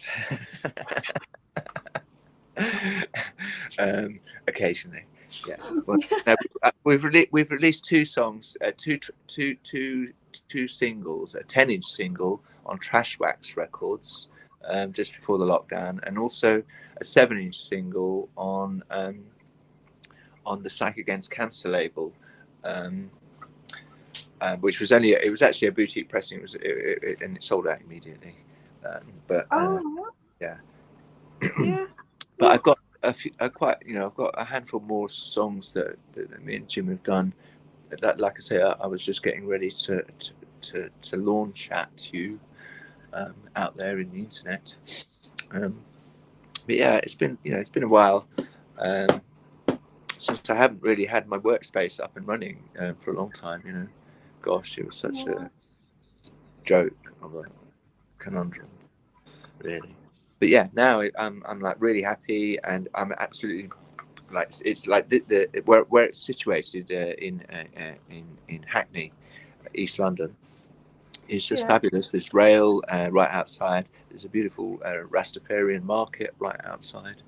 Occasionally, yeah. Well, no, we've released two songs, two singles, a 10-inch single on Trashwax Records just before the lockdown, and also a 7-inch single on the Psych Against Cancer label. Which was actually a boutique pressing. And it sold out immediately. But Oh, yeah, yeah. but I've Well, got a few, I've got a handful more songs that me and Jim have done. That, like I say, I was just getting ready to launch at you out there in the internet. But yeah, it's been a while since I haven't really had my workspace up and running for a long time. Gosh, it was such a joke of a conundrum, really. But yeah, now I'm like really happy, and I'm absolutely like, it's like the where it's situated in Hackney, East London. It's just yeah. fabulous. There's rail right outside. There's a beautiful Rastafarian market right outside,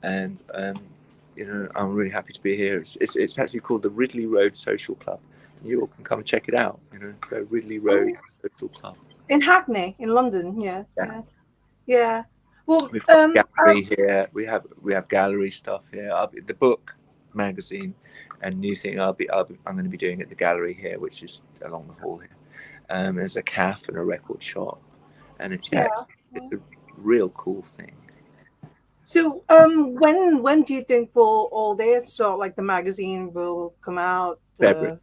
and I'm really happy to be here. It's actually called the Ridley Road Social Club. You all can come and check it out. Go Ridley Road Oh, Social Club. in Hackney, in London. Yeah, Yeah. yeah, yeah. Well, We've got a gallery here. We have gallery stuff here. The book, magazine, and new thing. I'm going to be doing at the gallery here, which is along the hall here. There's a cafe and a record shop, and yeah. it's a real cool thing. So, when do you think will all this sort of like the magazine will come out? February.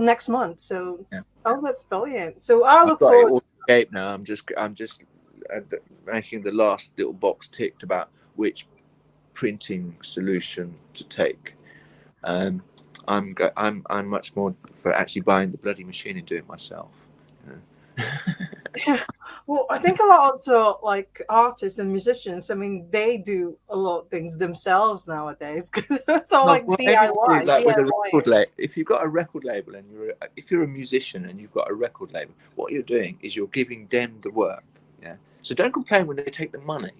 Next month. So, Yeah. oh, that's brilliant. So I I've look got it forward. all shaped now. I'm just making the last little box ticked about which printing solution to take. I'm much more for actually buying the bloody machine and doing it myself. Well, I think a lot of like artists and musicians. I mean, they do a lot of things themselves nowadays. It's all Well, like whatever you do, DIY, like with a DIY. record label, if you've got a record label and if you're a musician and you've got a record label, what you're doing is you're giving them the work. Yeah. So don't complain when they take the money.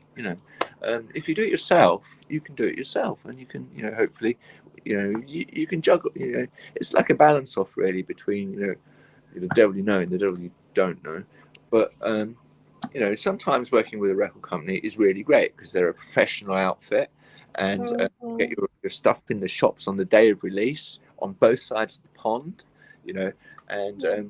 If you do it yourself, you can do it yourself, and you can, hopefully, you can juggle. It's like a balance off really between the devil you know and the devil you don't know. But sometimes working with a record company is really great because they're a professional outfit, and get Mhm. your stuff in the shops on the day of release on both sides of the pond, and Yeah.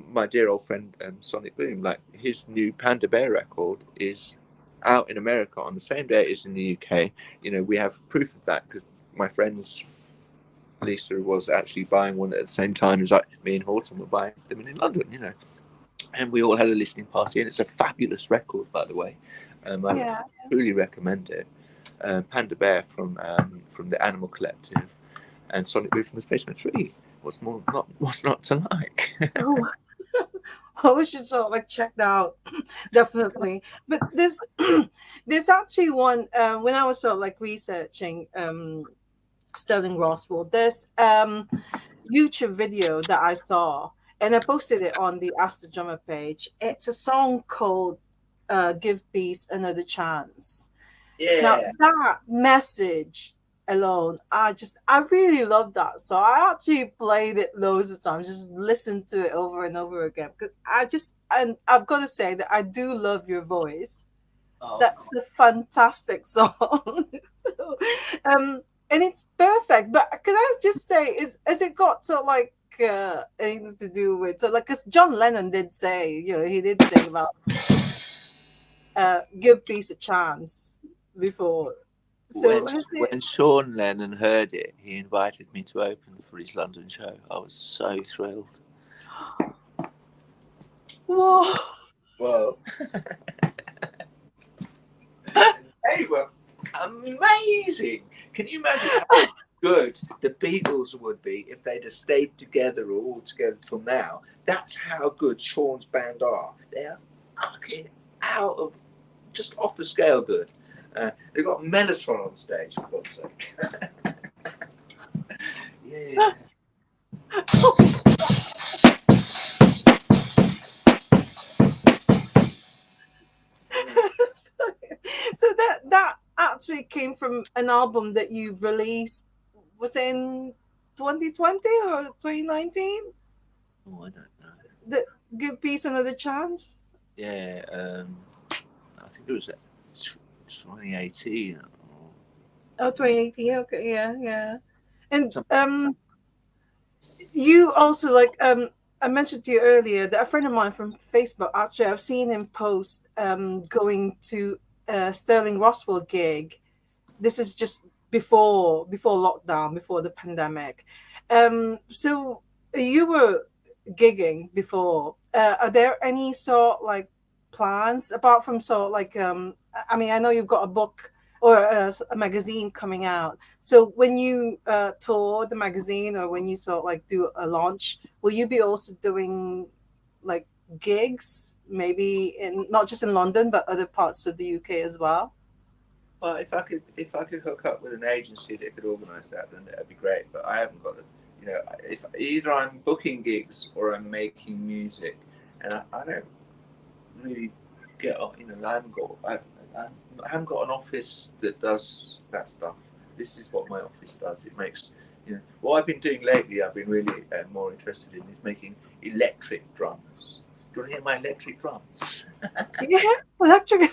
my dear old friend Sonic Boom, like his new Panda Bear record is out in America on the same day it is in the UK. We have proof of that because my friends Lisa was actually buying one at the same time as me and Horton were buying them in London. And we all had a listening party, and it's a fabulous record, by the way. I Yeah. truly recommend it. Panda Bear from the Animal Collective, and Sonic Boom from the Spacemen 3. What's not to like? Oh, we should sort of like check that out, definitely. But this, there's actually one when I was sort of like researching Sterling Roswell. There's YouTube video that I saw, and I posted it on the Ask the Drummer page. It's a song called "Give Peace Another Chance." Now Yeah. that message alone, I really love that. So I actually played it loads of times, just listened to it over and over again. Because and I've got to say that I do love your voice. Oh, That's a fantastic song. So, and it's perfect. But can I just say, is has it got to like anything to do with so like because John Lennon did say, he did sing about give peace a chance before. So when has it? when Sean Lennon heard it, he invited me to open for his London show. I was so thrilled. Whoa! Whoa. They were amazing. Can you imagine how good the Beatles would be if they'd have stayed together or all together till now? That's how good Sean's band are. They're fucking out of just off the scale good. They've got Mellotron on stage, for God's sake. Yeah. So that actually came from an album that you've released. Was it in 2020 or 2019? Oh, I don't know. The Give Peace Another Chance. Yeah, I think it was 2018 or Oh, 2018. Okay, yeah, yeah. And something. you also like I mentioned to you earlier that a friend of mine from Facebook, actually I've seen him post going to a Sterling Roswell gig. This is just before lockdown, before the pandemic. So you were gigging before. Are there any sort like plans apart from sort like I mean I know you've got a book or a magazine coming out. So when you tour the magazine or when you sort of like do a launch, will you be also doing like gigs, maybe in not just in London but other parts of the UK as well? Well, if I could hook up with an agency that could organise that, then that'd be great. But I haven't got the, if either I'm booking gigs or I'm making music, and I don't really get, I haven't got an office that does that stuff. This is what my office does. It makes, what I've been doing lately. I've been really more interested in is making electric drums. Do you want to hear my electric drums? Yeah, electric.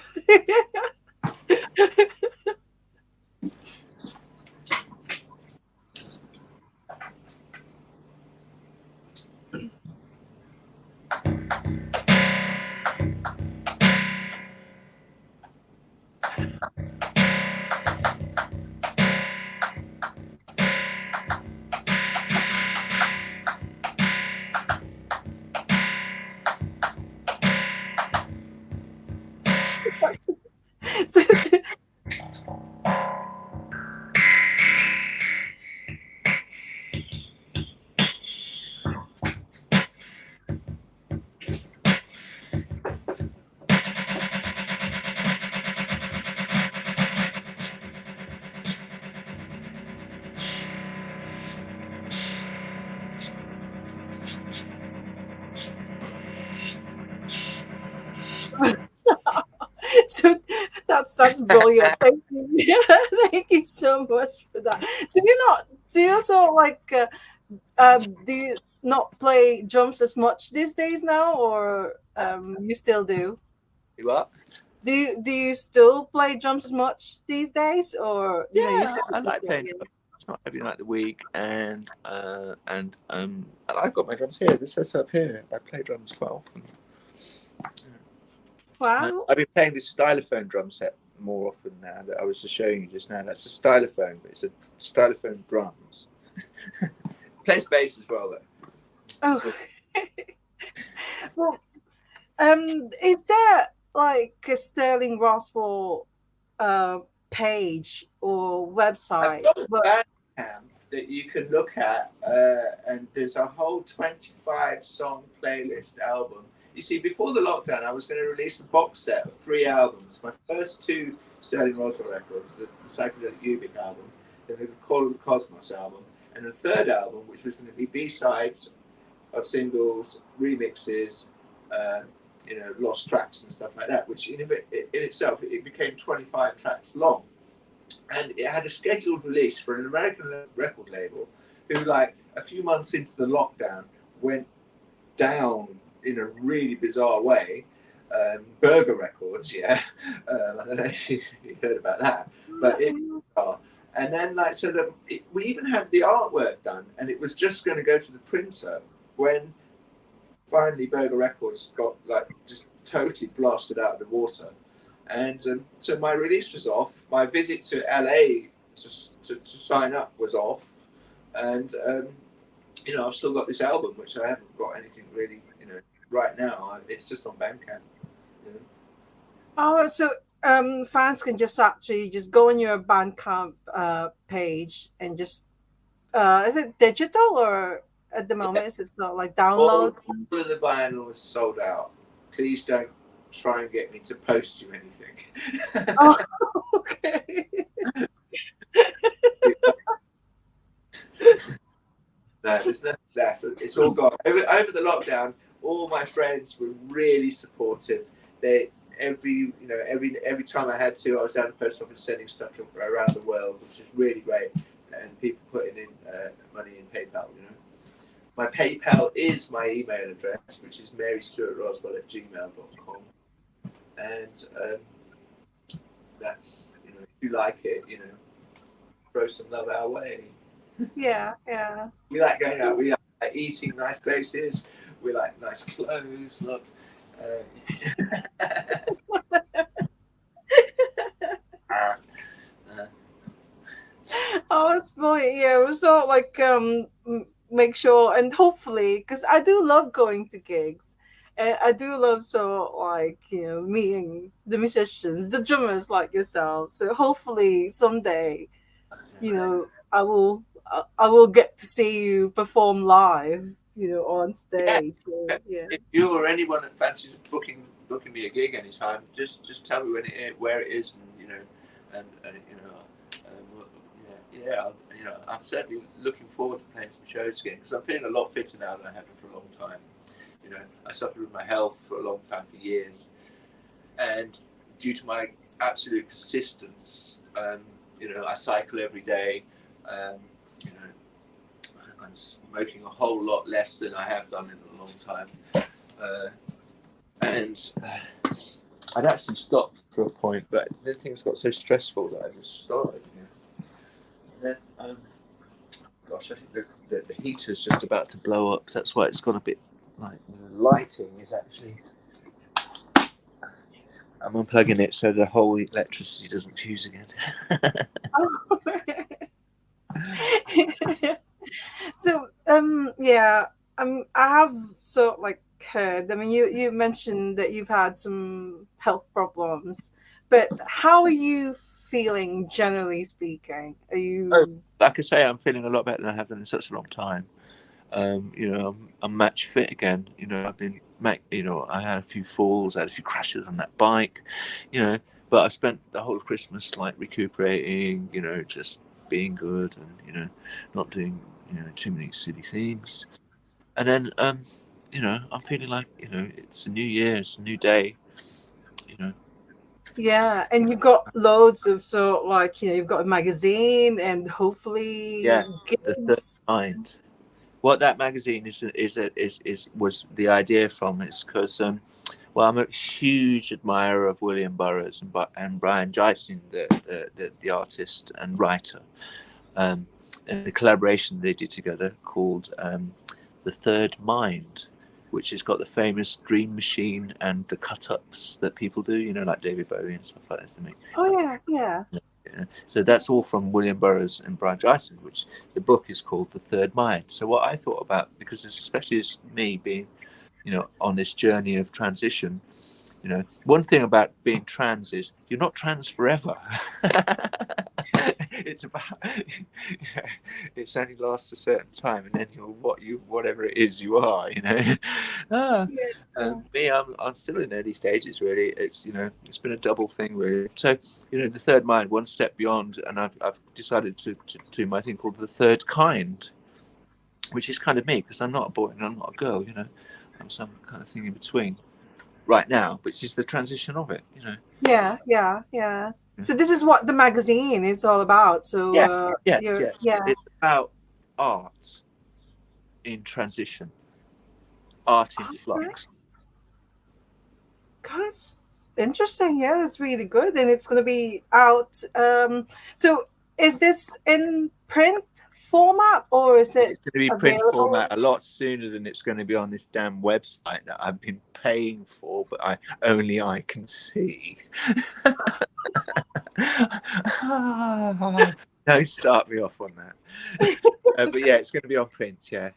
So, so that's brilliant. Thank you. Thank you so much for that. Do you also like do you not play drums as much these days now, or you still do? You what? Do you still play drums as much these days, or you Yeah, said I you like play playing again? drums. not every night of the week, and I've got my drums here. This says up here. I play drums quite often. Wow. I've been playing this stylophone drum set more often now that I was just showing you just now. That's a stylophone, but it's a stylophone drums. Plays bass as well, though. Oh. Well, is there like a Sterling Roswell page or I've website? got a But Bandcamp that you can look at, and there's a whole 25-song playlist album. You see, before the lockdown, I was going to release a box set of 3 albums. My first 2 Sterling Roswell records, the Psychedelic Ubik album, then the Call of the Cosmos album, and the 3rd album, which was going to be B-sides of singles, remixes, lost tracks and stuff like that, which in itself, it became 25 tracks long. And it had a scheduled release for an American record label who, like, a few months into the lockdown, went down in a really bizarre way. Burger Records, yeah. I don't know if you heard about that, but it was bizarre. And then, like, so we even had the artwork done, and it was just going to go to the printer when finally Burger Records got, like, just totally blasted out of the water. And so my release was off. My visit to LA to sign up was off. And, I've still got this album, which I haven't got anything really, right now. It's just on Bandcamp. oh, so fans can just actually just go on your Bandcamp page and just is it digital, or at the moment is it not like All download? of the vinyl is sold out. Please don't try and get me to post you anything. Oh, okay. No, there's nothing left. It's all gone. Over the lockdown, all my friends were really supportive. They every time I had to, I was down at the post office sending stuff around the world, which is really great. And people putting in money in PayPal. My PayPal is my email address, which is marystuartroswell@gmail.com. And that's, if you like it, throw some love our way. Yeah. We like going out. We like eating nice places. We like nice clothes. Look. Oh, that's brilliant. Yeah, we sort of like make sure, and hopefully, because I do love going to gigs, and I do love sort of like meeting the musicians, the drummers like yourself. So hopefully someday, I will get to see you perform live, on Yeah. stage. So, yeah. If you or anyone that fancies booking me a gig anytime, just tell me where it is, and I'm certainly looking forward to playing some shows again, because I'm feeling a lot fitter now than I have been for a long time. I suffered with my health for a long time, for years, and due to my absolute persistence, I cycle every day. I'm smoking a whole lot less than I have done in a long time, and I'd actually stopped for a point, but then things got so stressful that I just started. And then, gosh, I think the heater's just about to blow up. That's why it's got a bit like the lighting is actually. I'm unplugging it so the whole electricity doesn't fuse again. Oh. So yeah, I have sort of like heard. I mean, you mentioned that you've had some health problems, but how are you feeling generally speaking? Are you? Like I say, I'm feeling a lot better than I have done in such a long time. I'm match fit again. I've been, I had a few falls, I had a few crashes on that bike, but I spent the whole of Christmas like recuperating, just being good and, not doing, too many silly things. And then, I'm feeling like, it's a new year, it's a new day, Yeah, and you've got loads of sort of like you've got a magazine and hopefully Yeah, the third gigs. mind. What that magazine was the idea from is because well, I'm a huge admirer of William Burroughs and Brian Gysin, the artist and writer, the collaboration they did together called The Third Mind, which has got the famous Dream Machine and the cut-ups that people do, you know, like David Bowie and stuff like this. They make. Oh yeah, yeah. Yeah. So that's all from William Burroughs and Brian Joyson, which the book is called The Third Mind. So what I thought about, because it's, especially as me being, you know, on this journey of transition, you know, one thing about being trans is you're not trans forever. It's about, you know, it's only lasts a certain time, and then whatever it is you are, you know. Me, I'm still in early stages, really. It's, you know, it's been a double thing, really. So, you know, the third mind, one step beyond, and I've decided to do my thing called the third kind, which is kind of me, because I'm not a boy and I'm not a girl, you know. I'm some kind of thing in between right now, which is the transition of it, you know. Yeah. So this is what the magazine is all about. So Yes. yeah. It's about art in transition, art in flux. That's interesting. Yeah, that's really good. And it's going to be out. So is this in print format or is it It's going to be print available? format a lot sooner than it's going to be on this damn website that I've been paying for, but only I can see. Don't start me off on that. But yeah, it's going to be on print. Yeah.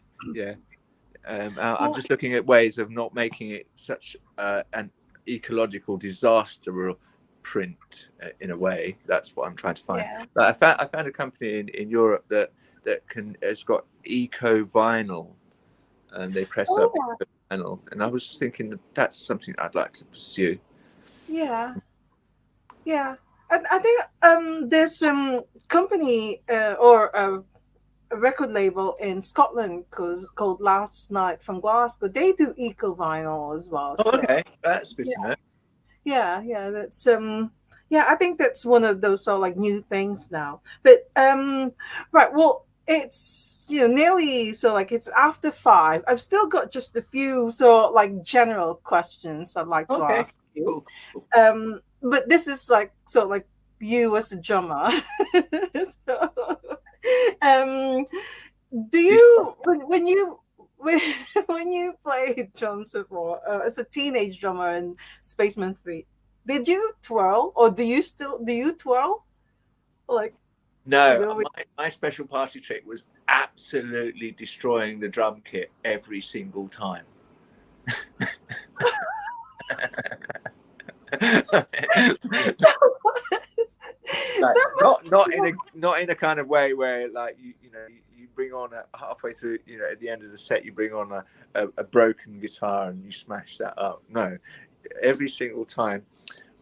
I'm just looking at ways of not making it such an ecological disaster or print in a way. That's what I'm trying to find. Yeah. But I found a company in Europe that has got eco vinyl, and they press up eco vinyl, and I was just thinking that's something I'd like to pursue. Yeah. I think there's some company or a record label in Scotland called Last Night from Glasgow. They do eco vinyl as well. Oh, So okay, that's good to know. yeah, that's yeah, I think that's one of those sort of like new things now. But right, well, it's, you know, nearly, so like it's after 5. I've still got just a few sort of like general questions I'd like to ask you. Cool. But this is like sort of like you as a drummer. So, um, do you when you when you played drums before as a teenage drummer in Spaceman 3, did you twirl or do you twirl? Like, you No, know, my special party trick was absolutely destroying the drum kit every single time. Like, not in a kind of way where like you bring on halfway through, you know, at the end of the set you bring on a broken guitar and you smash that up. No, every single time.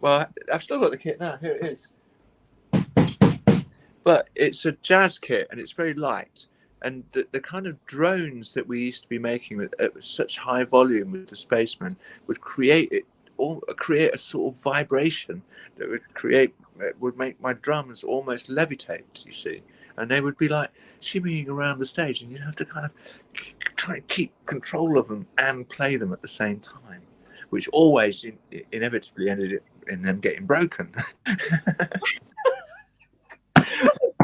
Well, I've still got the kit now. Here it is. But it's a jazz kit and it's very light. And the kind of drones that we used to be making with such high volume with the Spacemen would create a sort of vibration that would make my drums almost levitate, you see. And they would be like shimmying around the stage, and you'd have to kind of try and keep control of them and play them at the same time, which always inevitably ended in them getting broken.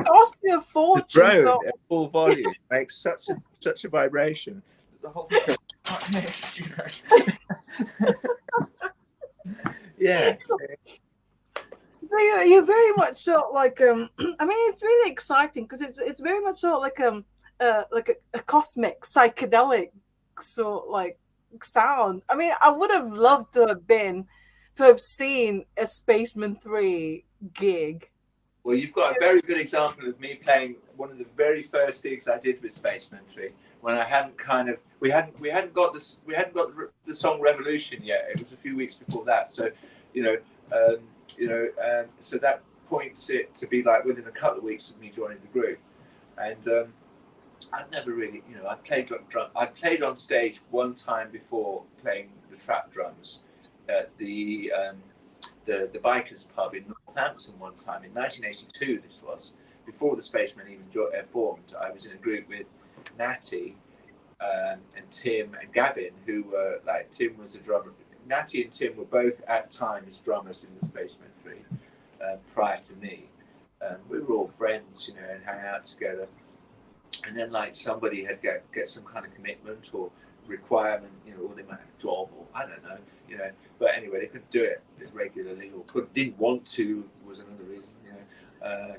cost you a fortune. The drone at full volume makes such a vibration that the whole thing goes like this, you know. Yeah. So you're very much sort of like I mean, it's really exciting because it's very much sort of like a cosmic psychedelic sort of like sound. I mean, I would have loved to have seen a Spaceman 3 gig. Well, you've got a very good example of me playing one of the very first gigs I did with Spaceman 3 when I hadn't we hadn't got the song Revolution yet. It was a few weeks before that, so so that points it to be like within a couple of weeks of me joining the group, and I'd never really, I played drum. I'd played on stage one time before playing the trap drums at the Bikers pub in Northampton one time in 1982. This was before the Spacemen even formed. I was in a group with Natty and Tim and Gavin, who were like, Tim was a drummer. Natty and Tim were both at times drummers in the Spacemen 3 prior to me. We were all friends, and hang out together. and then like somebody had get some kind of commitment or requirement, or they might have a job, or I don't know, But anyway, they couldn't do it as regularly, or didn't want to, was another reason.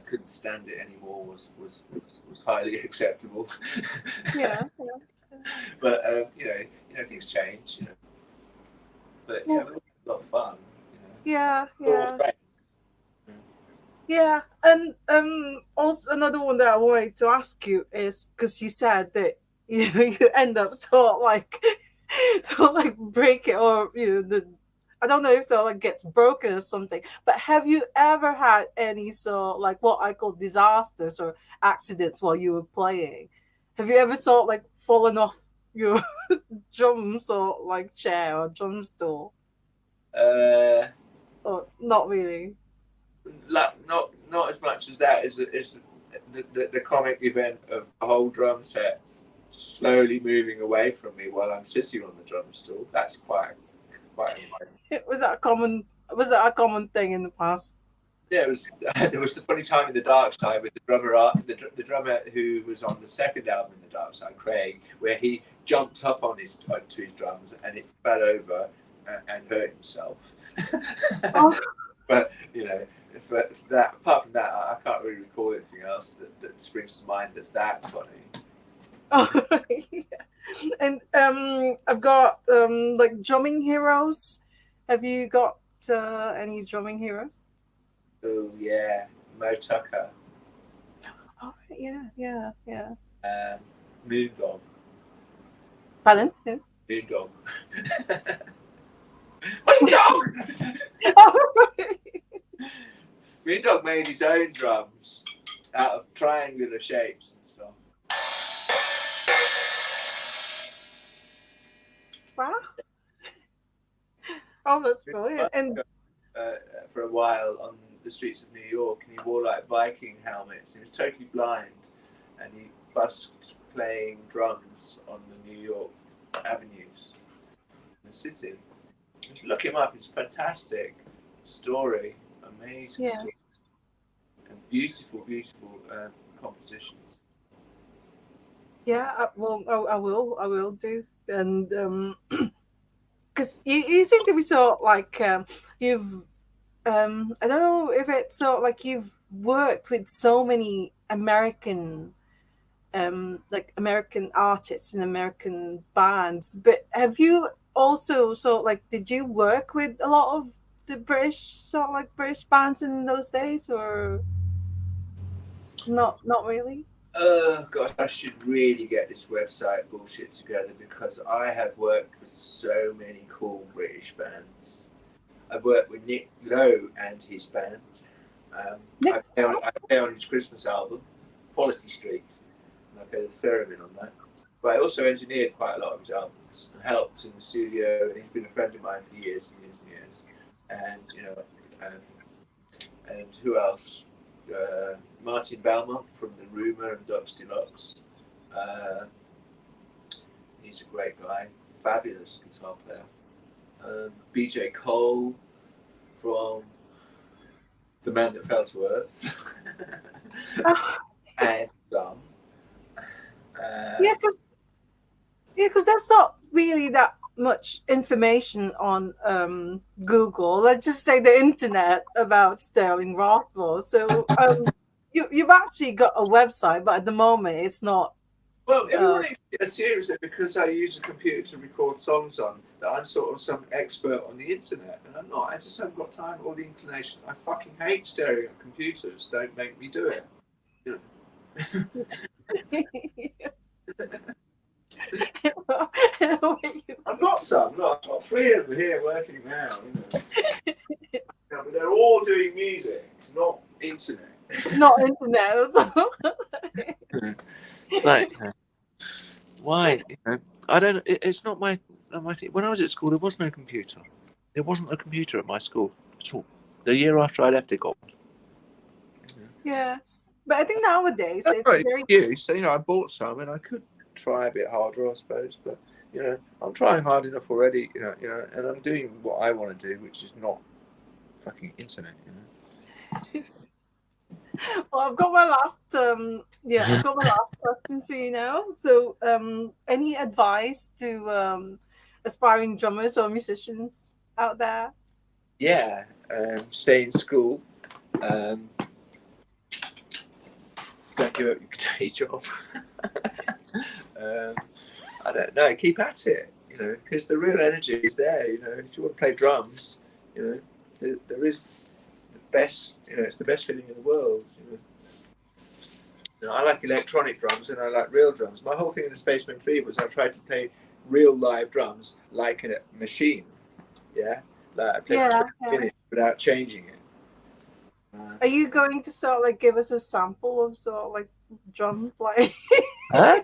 Couldn't stand it anymore was highly acceptable. Yeah. But things change. But yeah, Well, we had a lot of fun. yeah, We're all yeah. friends. Yeah, and also another one that I wanted to ask you is because you said that you end up sort of like sort of like break it, or the I don't know if so like gets broken or something. But have you ever had any sort of like what I call disasters or accidents while you were playing? Have you ever sort of like fallen off your drums or like chair or drum stool? Uh, Or not really? not as much as that is the comic event of the whole drum set slowly moving away from me while I'm sitting on the drum stool. That's quite annoying. Was that a common thing in the past? Yeah, it was. There was the funny time in the Darkside with the drummer, the drummer who was on the second album in the Darkside, Craig, where he jumped up onto his drums and it fell over and hurt himself. Oh, But but that apart from that, I can't really recall anything else that springs to mind that's that funny. oh yeah. And I've got like drumming heroes. Have you got any drumming heroes? Oh yeah, Mo Tucker, Oh yeah, yeah, yeah. um, Moondog, Pardon? Who? Moondog, Moondog. Oh, Moondog made his own drums out of triangular shapes and stuff. wow. Oh, that's brilliant. And For a while on the streets of New York, and he wore like Viking helmets. He was totally blind, and he busked playing drums on the New York avenues in the city. You should look him up. It's a fantastic story, amazing yeah, story, and beautiful, beautiful compositions. yeah. I will do. And because you seem to be so like you've I don't know if it's so like you've worked with so many American like American artists and American bands, but have you also so like did you work with a lot of the British sort of like British bands in those days, or not really? Oh gosh, I should really get this website bullshit together because I have worked with so many cool British bands. I've worked with Nick Lowe and his band. Nick, I play on his Christmas album, Policy Street, and I play the theremin on that. But I also engineered quite a lot of his albums and helped in the studio, and he's been a friend of mine for years and years and years. And and who else? Martin Belmont from The Rumour and Dux Deluxe. He's a great guy, fabulous guitar player. BJ Cole from The Man That Fell to Earth. oh, And some. yeah, because there's not really that much information on Google. Let's just say the internet about Sterling Roswell. So you've actually got a website, but at the moment it's not. Well, everybody assumes that because I use a computer to record songs on, that I'm sort of some expert on the internet, and I'm not. I just haven't got time or the inclination. I fucking hate staring at computers. Don't make me do it. You know. I've got some. Look, I've got 3 of them here working now. But they're all doing music, not internet. Not internet. So. It's like, why? I don't. It's not my thing. When I was at school, there was no computer. There wasn't a computer at my school at all. The year after I left, it got. Yeah, but I think nowadays That's it's right. very. So I bought some, and I could try a bit harder, I suppose. But I'm trying hard enough already. And I'm doing what I want to do, which is not fucking internet. Well, I've got my last I've got my last question for you now. So, any advice to aspiring drummers or musicians out there? Yeah, stay in school. Um, don't give up your day job. um, I don't know. Keep at it, because the real energy is there. If you want to play drums, there is the best. It's the best feeling in the world. I like electronic drums and I like real drums. My whole thing in the Spacemen 3 was I tried to play real live drums like a machine. Yeah, like I played for Yeah, 20 yeah. minutes without changing it. Are you going to sort of like give us a sample of sort of like drum playing? Huh?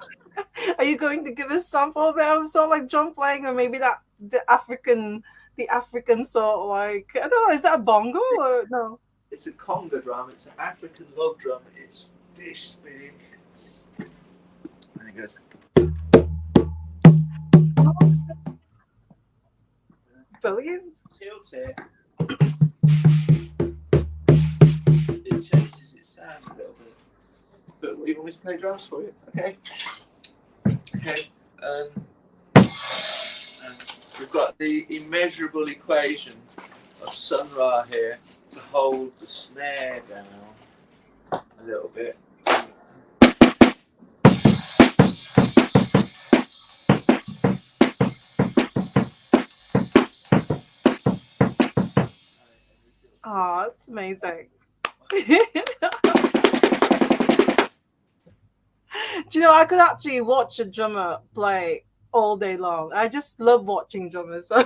Are you going to give us a sample of sort of like drum playing, or maybe that the African sort of like, I don't know, is that a bongo or no? It's a conga drum. It's an African log drum. It's this big. There it goes. Oh, brilliant. Tilt it. It changes its sound a little bit. But we always play drums for you, okay? Okay. And we've got the immeasurable equation of Sun Ra here to hold the snare down a little bit. Oh, it's amazing. Do you know, I could actually watch a drummer play all day long. I just love watching drummers. So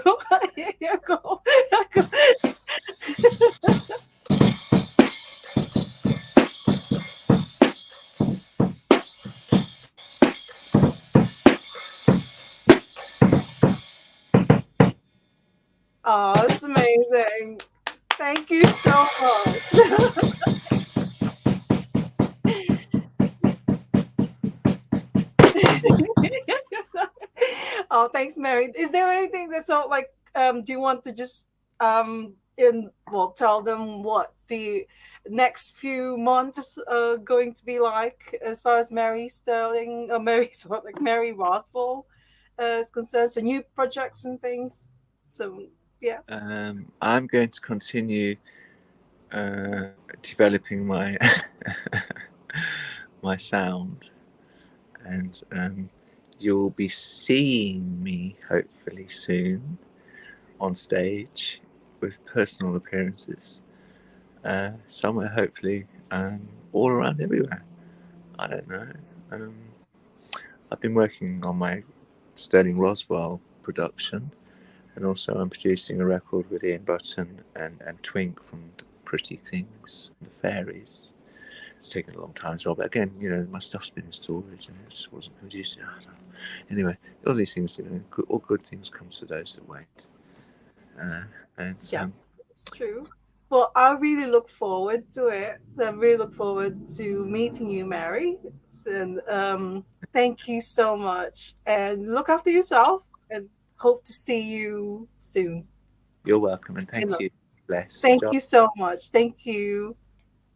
yeah, go. Oh, it's amazing. Thank you so much. Oh, thanks, Mary. Is there anything that's all like? Do you want to just tell them what the next few months are going to be like as far as Mary Sterling or Mary sort like Mary Roswell is concerned? So new projects and things. So yeah. I'm going to continue uh, developing my my sound, and you'll be seeing me hopefully soon on stage with personal appearances, somewhere hopefully all around everywhere. I don't know. Um, I've been working on my Sterling Roswell production, and also I'm producing a record with Ian Button and Twink from the Pretty Things, the Fairies. It's taken a long time as well, but again, my stuff's been in storage and it just wasn't produced. I don't know. Anyway, all these things, all good things come to those that wait. And Yes, it's true. Well, I really look forward to it. I really look forward to meeting you, Mary. And thank you so much. And look after yourself. And hope to see you soon. you're welcome, and You thank know, you. Bless. thank you so much. Thank you.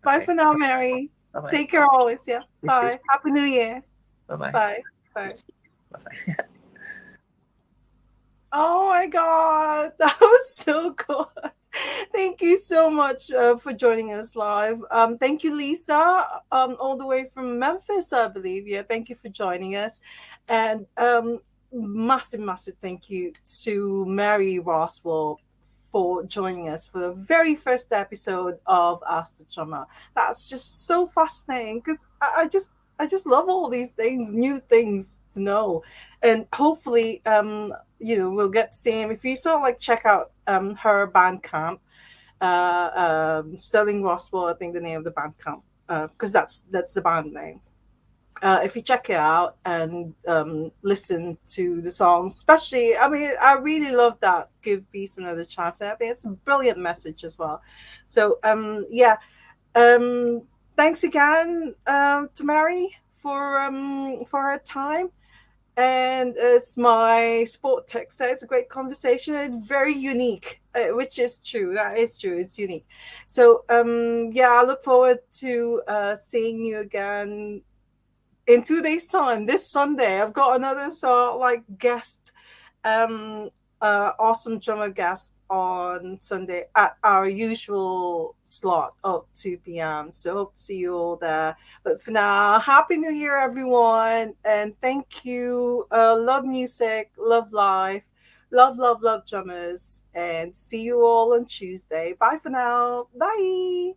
Bye Okay. for now, Mary. Bye bye. Take care always. Yeah. This is Bye. Happy New Year. bye bye. Bye. Bye. Bye. Oh my God. That was so good. Thank you so much for joining us live. Thank you, Lisa, all the way from Memphis, I believe. Yeah, thank you for joining us. And massive, massive thank you to Mary Roswell for joining us for the very first episode of Ask the Drummer. That's just so fascinating because I just love all these things, new things to know. And hopefully, we'll get to see him. If you sort of like check out her Bandcamp, Sterling Roswell, I think the name of the Bandcamp, because that's the band name. If you check it out and listen to the songs, especially, I mean, I really love that "Give Peace Another Chance." And I think it's a brilliant message as well. So, um, thanks again to Mary for her time. And as my sport tech said, it's a great conversation. It's very unique which is true. That is true. It's unique. So yeah, I look forward to seeing you again in 2 days' time. This Sunday, I've got another like guest, um, awesome drummer guest on Sunday at our usual slot of 2 p.m. So hope to see you all there. But for now, happy New Year, everyone, and thank you. Love music, love life. Love, love, love drummers, and see you all on Tuesday. Bye for now. Bye.